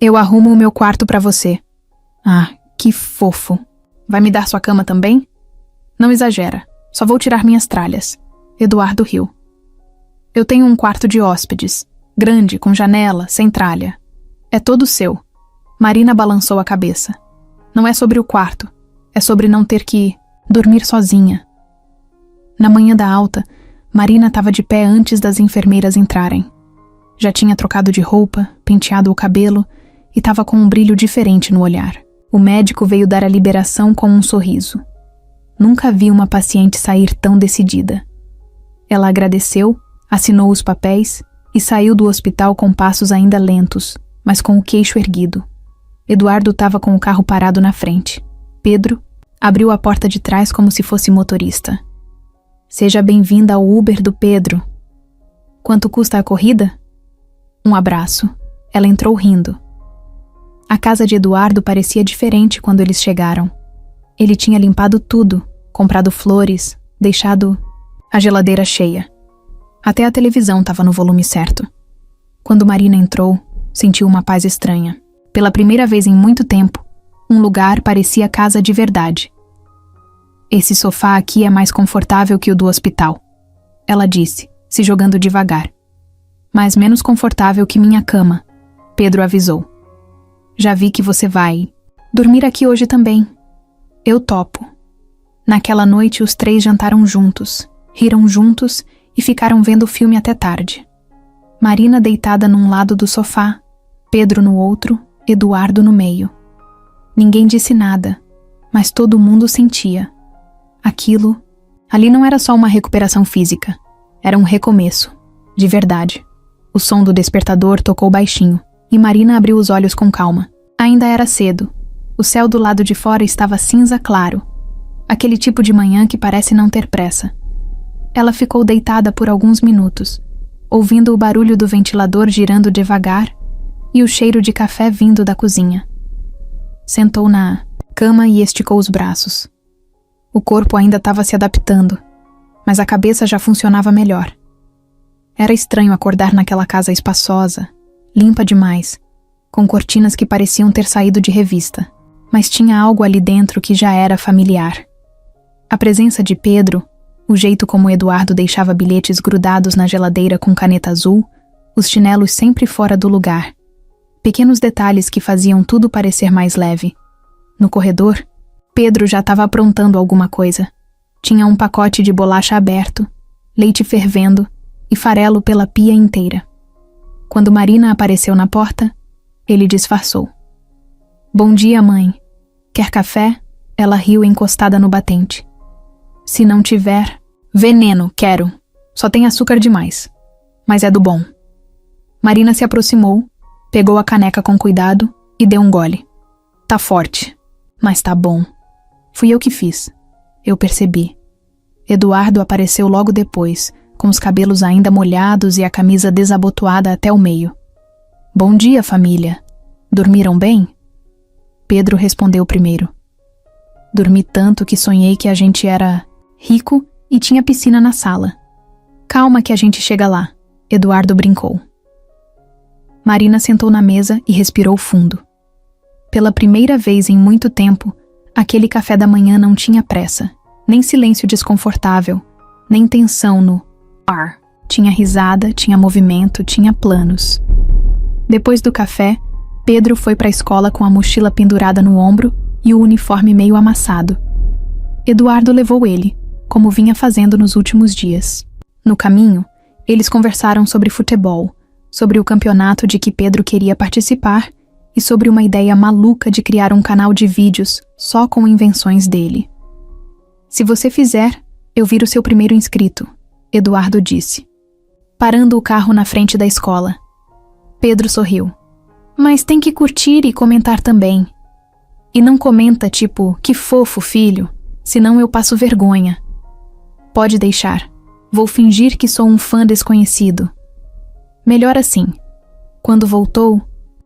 Eu arrumo o meu quarto para você. Ah, que fofo. Vai me dar sua cama também? Não exagera. Só vou tirar minhas tralhas. Eduardo riu. Eu tenho um quarto de hóspedes. Grande, com janela, sem tralha. É todo seu. Marina balançou a cabeça. Não é sobre o quarto. É sobre não ter que dormir sozinha. Na manhã da alta, Marina estava de pé antes das enfermeiras entrarem. Já tinha trocado de roupa, penteado o cabelo e estava com um brilho diferente no olhar. O médico veio dar a liberação com um sorriso. Nunca vi uma paciente sair tão decidida. Ela agradeceu, assinou os papéis e saiu do hospital com passos ainda lentos, mas com o queixo erguido. Eduardo estava com o carro parado na frente. Pedro abriu a porta de trás como se fosse motorista. Seja bem-vinda ao Uber do Pedro. Quanto custa a corrida? Um abraço. Ela entrou rindo. A casa de Eduardo parecia diferente quando eles chegaram. Ele tinha limpado tudo, comprado flores, deixado a geladeira cheia. Até a televisão estava no volume certo. Quando Marina entrou, sentiu uma paz estranha. Pela primeira vez em muito tempo, um lugar parecia casa de verdade. Esse sofá aqui é mais confortável que o do hospital, ela disse, se jogando devagar. Mas menos confortável que minha cama, Pedro avisou. Já vi que você vai dormir aqui hoje também. Eu topo. Naquela noite os 3 jantaram juntos, riram juntos e ficaram vendo o filme até tarde. Marina deitada num lado do sofá, Pedro no outro, Eduardo no meio. Ninguém disse nada, mas todo mundo sentia. Aquilo, ali não era só uma recuperação física, era um recomeço, de verdade. O som do despertador tocou baixinho, e Marina abriu os olhos com calma. Ainda era cedo. O céu do lado de fora estava cinza claro. Aquele tipo de manhã que parece não ter pressa. Ela ficou deitada por alguns minutos, ouvindo o barulho do ventilador girando devagar e o cheiro de café vindo da cozinha. Sentou na cama e esticou os braços. O corpo ainda estava se adaptando, mas a cabeça já funcionava melhor. Era estranho acordar naquela casa espaçosa, limpa demais, com cortinas que pareciam ter saído de revista, mas tinha algo ali dentro que já era familiar. A presença de Pedro, o jeito como Eduardo deixava bilhetes grudados na geladeira com caneta azul, os chinelos sempre fora do lugar. Pequenos detalhes que faziam tudo parecer mais leve. No corredor, Pedro já estava aprontando alguma coisa. Tinha um pacote de bolacha aberto, leite fervendo e farelo pela pia inteira. Quando Marina apareceu na porta, ele disfarçou. Bom dia, mãe. Quer café? Ela riu encostada no batente. Se não tiver... Veneno, quero. Só tem açúcar demais. Mas é do bom. Marina se aproximou, pegou a caneca com cuidado e deu um gole. Tá forte, mas tá bom. Fui eu que fiz. Eu percebi. Eduardo apareceu logo depois, com os cabelos ainda molhados e a camisa desabotoada até o meio. Bom dia, família. Dormiram bem? Pedro respondeu primeiro. Dormi tanto que sonhei que a gente era rico e tinha piscina na sala. Calma que a gente chega lá, Eduardo brincou. Marina sentou na mesa e respirou fundo. Pela primeira vez em muito tempo, aquele café da manhã não tinha pressa, nem silêncio desconfortável, nem tensão no ar. Tinha risada, tinha movimento, tinha planos. Depois do café, Pedro foi para a escola com a mochila pendurada no ombro e o uniforme meio amassado. Eduardo levou ele, como vinha fazendo nos últimos dias. No caminho, eles conversaram sobre futebol, sobre o campeonato de que Pedro queria participar e sobre uma ideia maluca de criar um canal de vídeos só com invenções dele. Se você fizer, eu viro seu primeiro inscrito, Eduardo disse, parando o carro na frente da escola. Pedro sorriu. Mas tem que curtir e comentar também. E não comenta tipo, que fofo, filho, senão eu passo vergonha. Pode deixar. Vou fingir que sou um fã desconhecido. Melhor assim. Quando voltou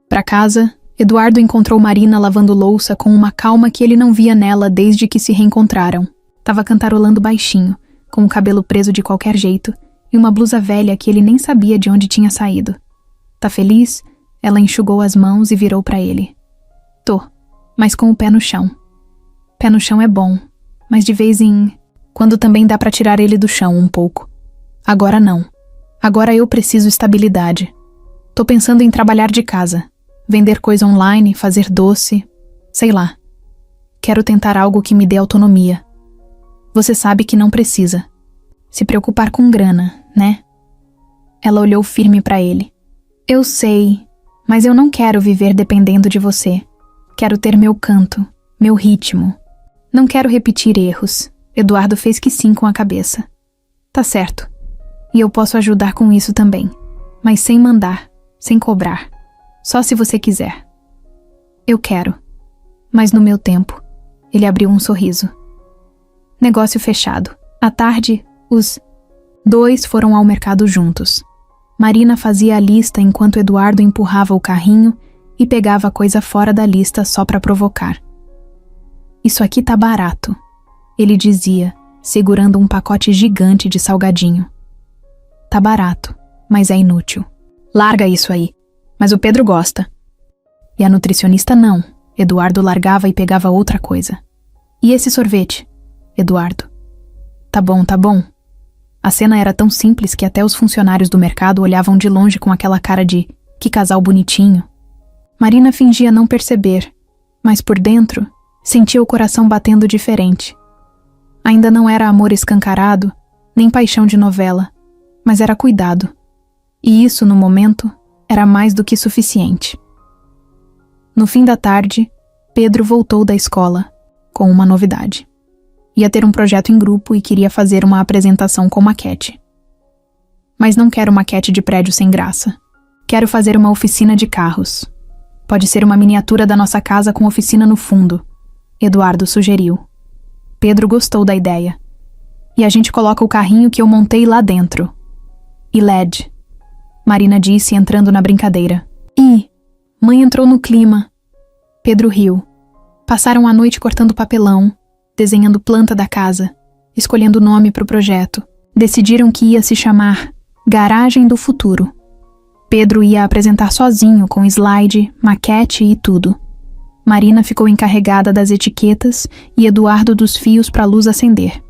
para casa, Eduardo encontrou Marina lavando louça com uma calma que ele não via nela desde que se reencontraram. Tava cantarolando baixinho, com o cabelo preso de qualquer jeito e uma blusa velha que ele nem sabia de onde tinha saído. Tá feliz? Ela enxugou as mãos e virou para ele. Tô, mas com o pé no chão. Pé no chão é bom, mas de vez em quando também dá para tirar ele do chão um pouco. Agora não. Agora eu preciso estabilidade. Tô pensando em trabalhar de casa, vender coisa online, fazer doce, sei lá. Quero tentar algo que me dê autonomia. Você sabe que não precisa se preocupar com grana, né? Ela olhou firme para ele. Eu sei, mas eu não quero viver dependendo de você. Quero ter meu canto, meu ritmo. Não quero repetir erros. Eduardo fez que sim com a cabeça. Tá certo. E eu posso ajudar com isso também. Mas sem mandar, sem cobrar. Só se você quiser. Eu quero. Mas no meu tempo. Ele abriu um sorriso. Negócio fechado. À tarde, os dois foram ao mercado juntos. Marina fazia a lista enquanto Eduardo empurrava o carrinho e pegava coisa fora da lista só para provocar. Isso aqui tá barato, ele dizia, segurando um pacote gigante de salgadinho. Tá barato, mas é inútil. Larga isso aí, mas o Pedro gosta. E a nutricionista não. Eduardo largava e pegava outra coisa. E esse sorvete, Eduardo? Tá bom, tá bom. A cena era tão simples que até os funcionários do mercado olhavam de longe com aquela cara de que casal bonitinho. Marina fingia não perceber, mas por dentro sentia o coração batendo diferente. Ainda não era amor escancarado, nem paixão de novela, mas era cuidado. E isso, no momento, era mais do que suficiente. No fim da tarde, Pedro voltou da escola com uma novidade. Ia ter um projeto em grupo e queria fazer uma apresentação com maquete. Mas não quero maquete de prédio sem graça. Quero fazer uma oficina de carros. Pode ser uma miniatura da nossa casa com oficina no fundo, Eduardo sugeriu. Pedro gostou da ideia. E a gente coloca o carrinho que eu montei lá dentro. E LED, Marina disse entrando na brincadeira. Ih, mãe entrou no clima. Pedro riu. Passaram a noite cortando papelão, desenhando planta da casa, escolhendo nome para o projeto. Decidiram que ia se chamar Garagem do Futuro. Pedro ia apresentar sozinho, com slide, maquete e tudo. Marina ficou encarregada das etiquetas e Eduardo dos fios para a luz acender.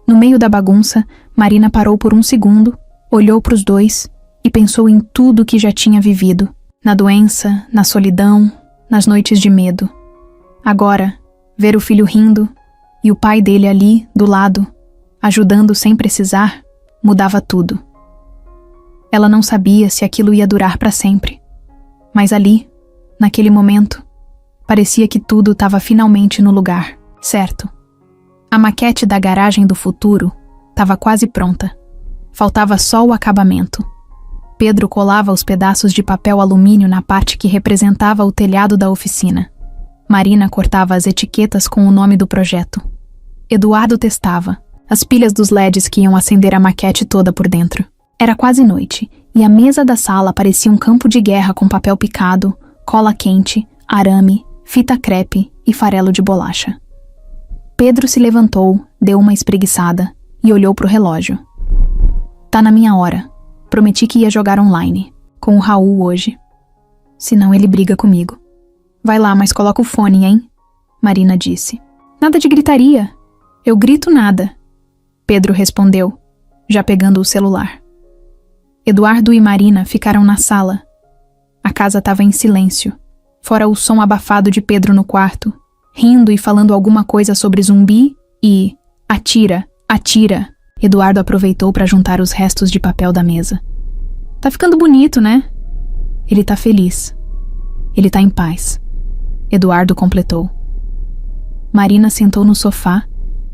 No meio da bagunça, Marina parou por um segundo, olhou para os dois e pensou em tudo que já tinha vivido, na doença, na solidão, nas noites de medo. Agora, ver o filho rindo e o pai dele ali, do lado, ajudando sem precisar, mudava tudo. Ela não sabia se aquilo ia durar para sempre, mas ali, naquele momento, parecia que tudo estava finalmente no lugar certo. A maquete da garagem do futuro estava quase pronta. Faltava só o acabamento. Pedro colava os pedaços de papel alumínio na parte que representava o telhado da oficina. Marina cortava as etiquetas com o nome do projeto. Eduardo testava as pilhas dos LEDs que iam acender a maquete toda por dentro. Era quase noite, e a mesa da sala parecia um campo de guerra com papel picado, cola quente, arame, fita crepe e farelo de bolacha. Pedro se levantou, deu uma espreguiçada e olhou para o relógio. Tá na minha hora. Prometi que ia jogar online, com o Raul hoje. Senão ele briga comigo. Vai lá, mas coloca o fone, hein? Marina disse. Nada de gritaria. Eu grito nada. Pedro respondeu, já pegando o celular. Eduardo e Marina ficaram na sala. A casa estava em silêncio, fora o som abafado de Pedro no quarto, rindo e falando alguma coisa sobre zumbi e atira, atira. Eduardo aproveitou para juntar os restos de papel da mesa. Tá ficando bonito, né? Ele tá feliz. Ele tá em paz. Eduardo completou. Marina sentou no sofá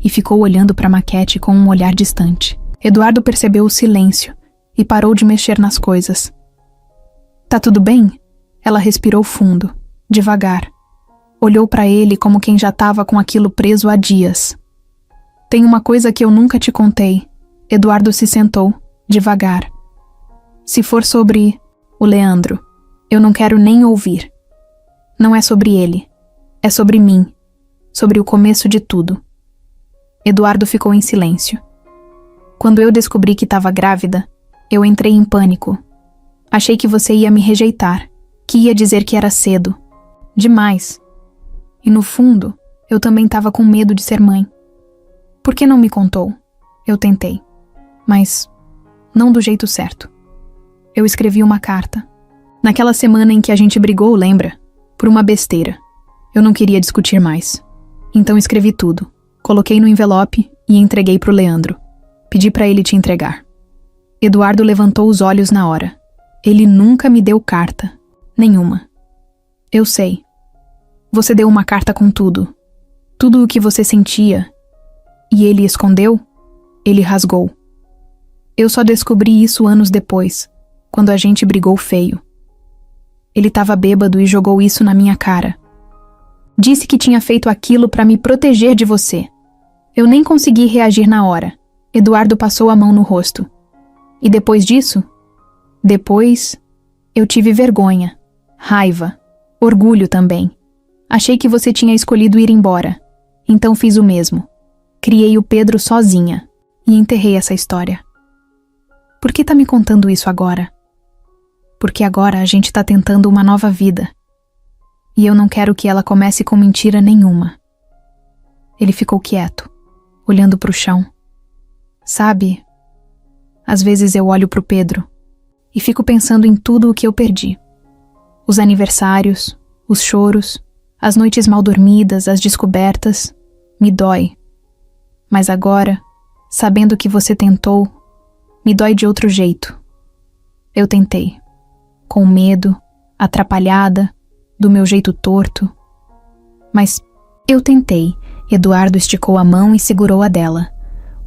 e ficou olhando para a maquete com um olhar distante. Eduardo percebeu o silêncio e parou de mexer nas coisas. Tá tudo bem? Ela respirou fundo, devagar. Olhou para ele como quem já estava com aquilo preso há dias. Tem uma coisa que eu nunca te contei. Eduardo se sentou, devagar. Se for sobre o Leandro, eu não quero nem ouvir. Não é sobre ele. É sobre mim. Sobre o começo de tudo. Eduardo ficou em silêncio. Quando eu descobri que estava grávida, eu entrei em pânico. Achei que você ia me rejeitar, que ia dizer que era cedo. Demais. E no fundo, eu também estava com medo de ser mãe. Por que não me contou? Eu tentei. Mas não do jeito certo. Eu escrevi uma carta. Naquela semana em que a gente brigou, lembra? Por uma besteira. Eu não queria discutir mais. Então escrevi tudo. Coloquei no envelope e entreguei pro Leandro. Pedi pra ele te entregar. Eduardo levantou os olhos na hora. Ele nunca me deu carta. Nenhuma. Eu sei. Você deu uma carta com tudo. Tudo o que você sentia. E ele escondeu? Ele rasgou. Eu só descobri isso anos depois, quando a gente brigou feio. Ele estava bêbado e jogou isso na minha cara. Disse que tinha feito aquilo para me proteger de você. Eu nem consegui reagir na hora. Eduardo passou a mão no rosto. E depois disso? Depois, eu tive vergonha, raiva, orgulho também. Achei que você tinha escolhido ir embora. Então fiz o mesmo. Criei o Pedro sozinha e enterrei essa história. Por que tá me contando isso agora? Porque agora a gente tá tentando uma nova vida. E eu não quero que ela comece com mentira nenhuma. Ele ficou quieto, olhando pro chão. Sabe, às vezes eu olho pro Pedro e fico pensando em tudo o que eu perdi. Os aniversários, os choros, as noites mal dormidas, as descobertas. Me dói. Mas agora, sabendo que você tentou, me dói de outro jeito. Eu tentei. Com medo, atrapalhada, do meu jeito torto. Mas eu tentei. Eduardo esticou a mão e segurou a dela.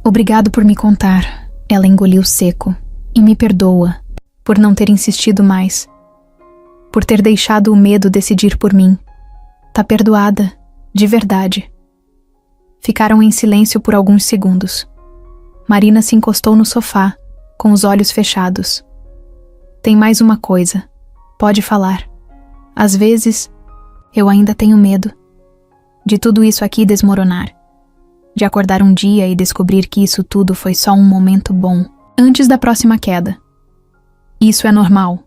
Obrigado por me contar. Ela engoliu seco. E me perdoa por não ter insistido mais. Por ter deixado o medo decidir por mim. Tá perdoada, de verdade. Ficaram em silêncio por alguns segundos. Marina se encostou no sofá, com os olhos fechados. Tem mais uma coisa. Pode falar. Às vezes, eu ainda tenho medo. De tudo isso aqui desmoronar. De acordar um dia e descobrir que isso tudo foi só um momento bom, antes da próxima queda. Isso é normal.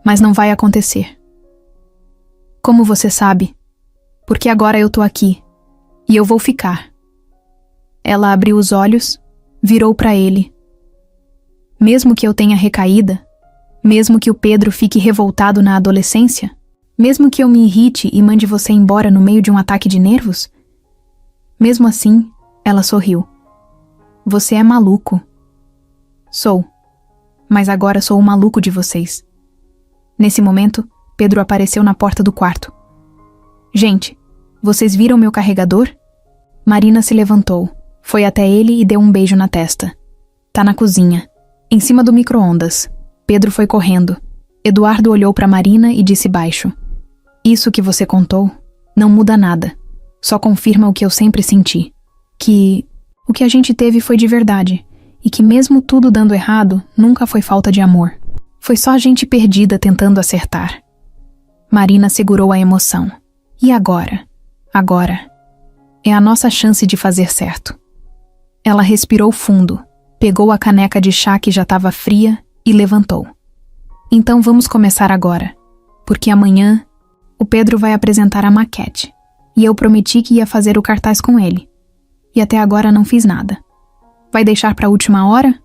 Mas não vai acontecer. Como você sabe? Porque agora eu tô aqui. E eu vou ficar. Ela abriu os olhos, virou pra ele. Mesmo que eu tenha recaída, Mesmo que o Pedro fique revoltado na adolescência? Mesmo que eu me irrite e mande você embora no meio de um ataque de nervos? Mesmo assim, ela sorriu. Você é maluco. Sou. Mas agora sou o maluco de vocês. Nesse momento, Pedro apareceu na porta do quarto. Gente, vocês viram meu carregador? Marina se levantou, foi até ele e deu um beijo na testa. Tá na cozinha, em cima do micro-ondas. Pedro foi correndo. Eduardo olhou para Marina e disse baixo: Isso que você contou não muda nada. Só confirma o que eu sempre senti. Que o que a gente teve foi de verdade. E que mesmo tudo dando errado, nunca foi falta de amor. Foi só gente perdida tentando acertar. Marina segurou a emoção. E agora? Agora. É a nossa chance de fazer certo. Ela respirou fundo, pegou a caneca de chá que já estava fria e levantou. Então vamos começar agora, porque amanhã o Pedro vai apresentar a maquete e eu prometi que ia fazer o cartaz com ele. E até agora não fiz nada. Vai deixar para a última hora?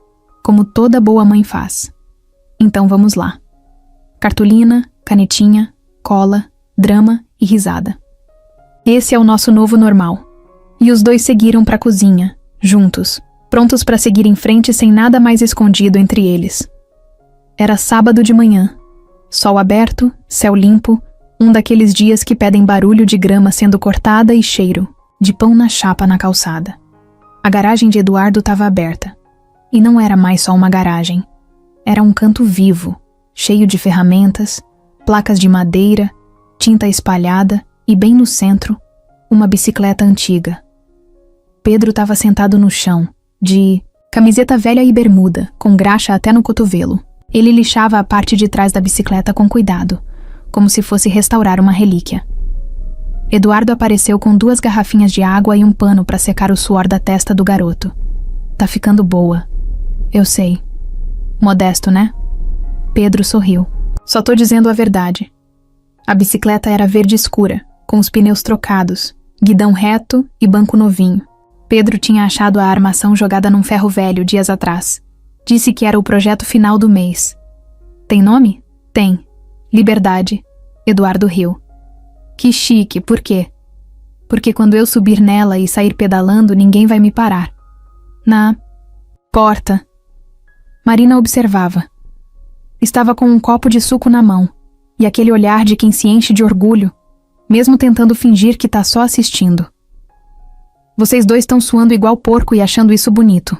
Como toda boa mãe faz. Então vamos lá. Cartolina, canetinha, cola, drama e risada. Esse é o nosso novo normal. E os dois seguiram para a cozinha, juntos, prontos para seguir em frente sem nada mais escondido entre eles. Era sábado de manhã. Sol aberto, céu limpo, um daqueles dias que pedem barulho de grama sendo cortada e cheiro de pão na chapa na calçada. A garagem de Eduardo estava aberta. E não era mais só uma garagem. Era um canto vivo, cheio de ferramentas, placas de madeira, tinta espalhada e, bem no centro, uma bicicleta antiga. Pedro estava sentado no chão, de camiseta velha e bermuda, com graxa até no cotovelo. Ele lixava a parte de trás da bicicleta com cuidado, como se fosse restaurar uma relíquia. Eduardo apareceu com 2 garrafinhas de água e um pano para secar o suor da testa do garoto. Tá ficando boa. Eu sei. Modesto, né? Pedro sorriu. Só tô dizendo a verdade. A bicicleta era verde escura, com os pneus trocados, guidão reto e banco novinho. Pedro tinha achado a armação jogada num ferro velho dias atrás. Disse que era o projeto final do mês. Tem nome? Tem. Liberdade. Eduardo riu. Que chique, por quê? Porque quando eu subir nela e sair pedalando, ninguém vai me parar. Na porta. Marina observava. Estava com um copo de suco na mão, e aquele olhar de quem se enche de orgulho, mesmo tentando fingir que tá só assistindo. Vocês dois estão suando igual porco e achando isso bonito.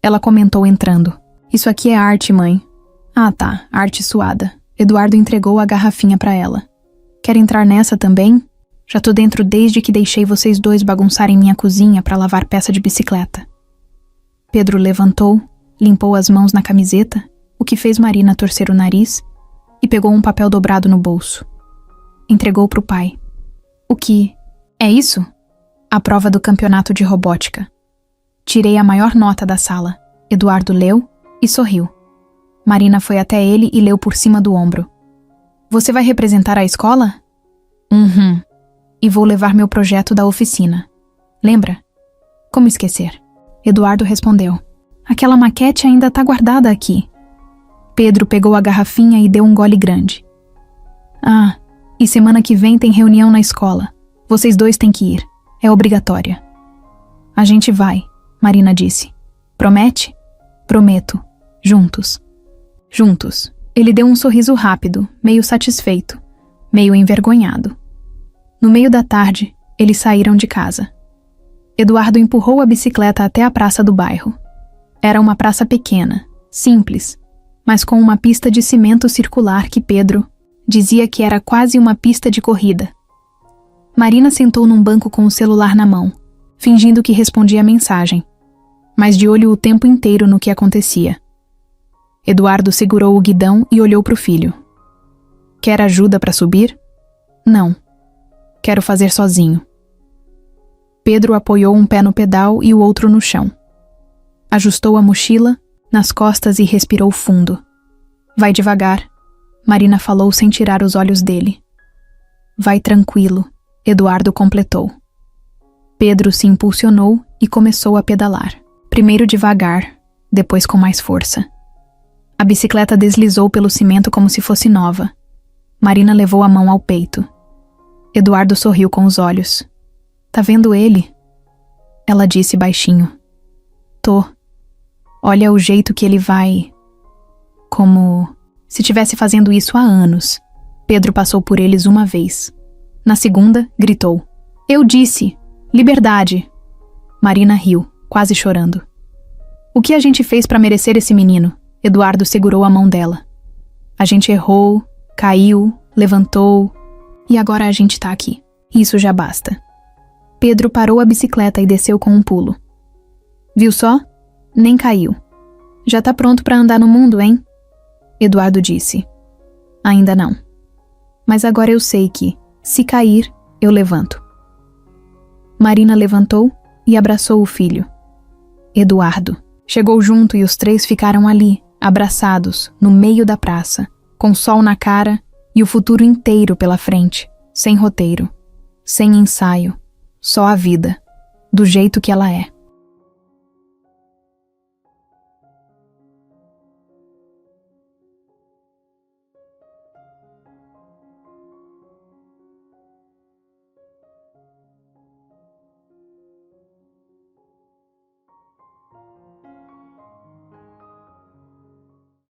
Ela comentou entrando. Isso aqui é arte, mãe. Ah tá, arte suada. Eduardo entregou a garrafinha para ela. Quer entrar nessa também? Já tô dentro desde que deixei vocês dois bagunçarem minha cozinha para lavar peça de bicicleta. Pedro levantou, limpou as mãos na camiseta, o que fez Marina torcer o nariz, e pegou um papel dobrado no bolso. Entregou pro pai. O que? É isso? A prova do campeonato de robótica. Tirei a maior nota da sala. Eduardo leu e sorriu. Marina foi até ele e leu por cima do ombro. Você vai representar a escola? E vou levar meu projeto da oficina. Lembra? Como esquecer? Eduardo respondeu. Aquela maquete ainda tá guardada aqui. Pedro pegou a garrafinha e deu um gole grande. Ah, e semana que vem tem reunião na escola. Vocês dois têm que ir. É obrigatória. A gente vai, Marina disse. Promete? Prometo. Juntos. Juntos. Ele deu um sorriso rápido, meio satisfeito, meio envergonhado. No meio da tarde, eles saíram de casa. Eduardo empurrou a bicicleta até a praça do bairro. Era uma praça pequena, simples, mas com uma pista de cimento circular que Pedro dizia que era quase uma pista de corrida. Marina sentou num banco com o celular na mão, fingindo que respondia a mensagem, mas de olho o tempo inteiro no que acontecia. Eduardo segurou o guidão e olhou para o filho. Quer ajuda para subir? Não. Quero fazer sozinho. Pedro apoiou um pé no pedal e o outro no chão. Ajustou a mochila nas costas e respirou fundo. Vai devagar, Marina falou sem tirar os olhos dele. Vai tranquilo, Eduardo completou. Pedro se impulsionou e começou a pedalar. Primeiro devagar, depois com mais força. A bicicleta deslizou pelo cimento como se fosse nova. Marina levou a mão ao peito. Eduardo sorriu com os olhos. Tá vendo ele? Ela disse baixinho. Tô. Olha o jeito que ele vai. Como se tivesse fazendo isso há anos. Pedro passou por eles uma vez. Na segunda, gritou. Eu disse! Liberdade! Marina riu, quase chorando. O que a gente fez para merecer esse menino? Eduardo segurou a mão dela. A gente errou, caiu, levantou, e agora a gente tá aqui. Isso já basta. Pedro parou a bicicleta e desceu com um pulo. Viu só? Nem caiu. Já tá pronto para andar no mundo, hein? Eduardo disse. Ainda não. Mas agora eu sei que, se cair, eu levanto. Marina levantou e abraçou o filho. Eduardo chegou junto e os três ficaram ali, abraçados, no meio da praça, com sol na cara e o futuro inteiro pela frente, sem roteiro, sem ensaio, só a vida, do jeito que ela é.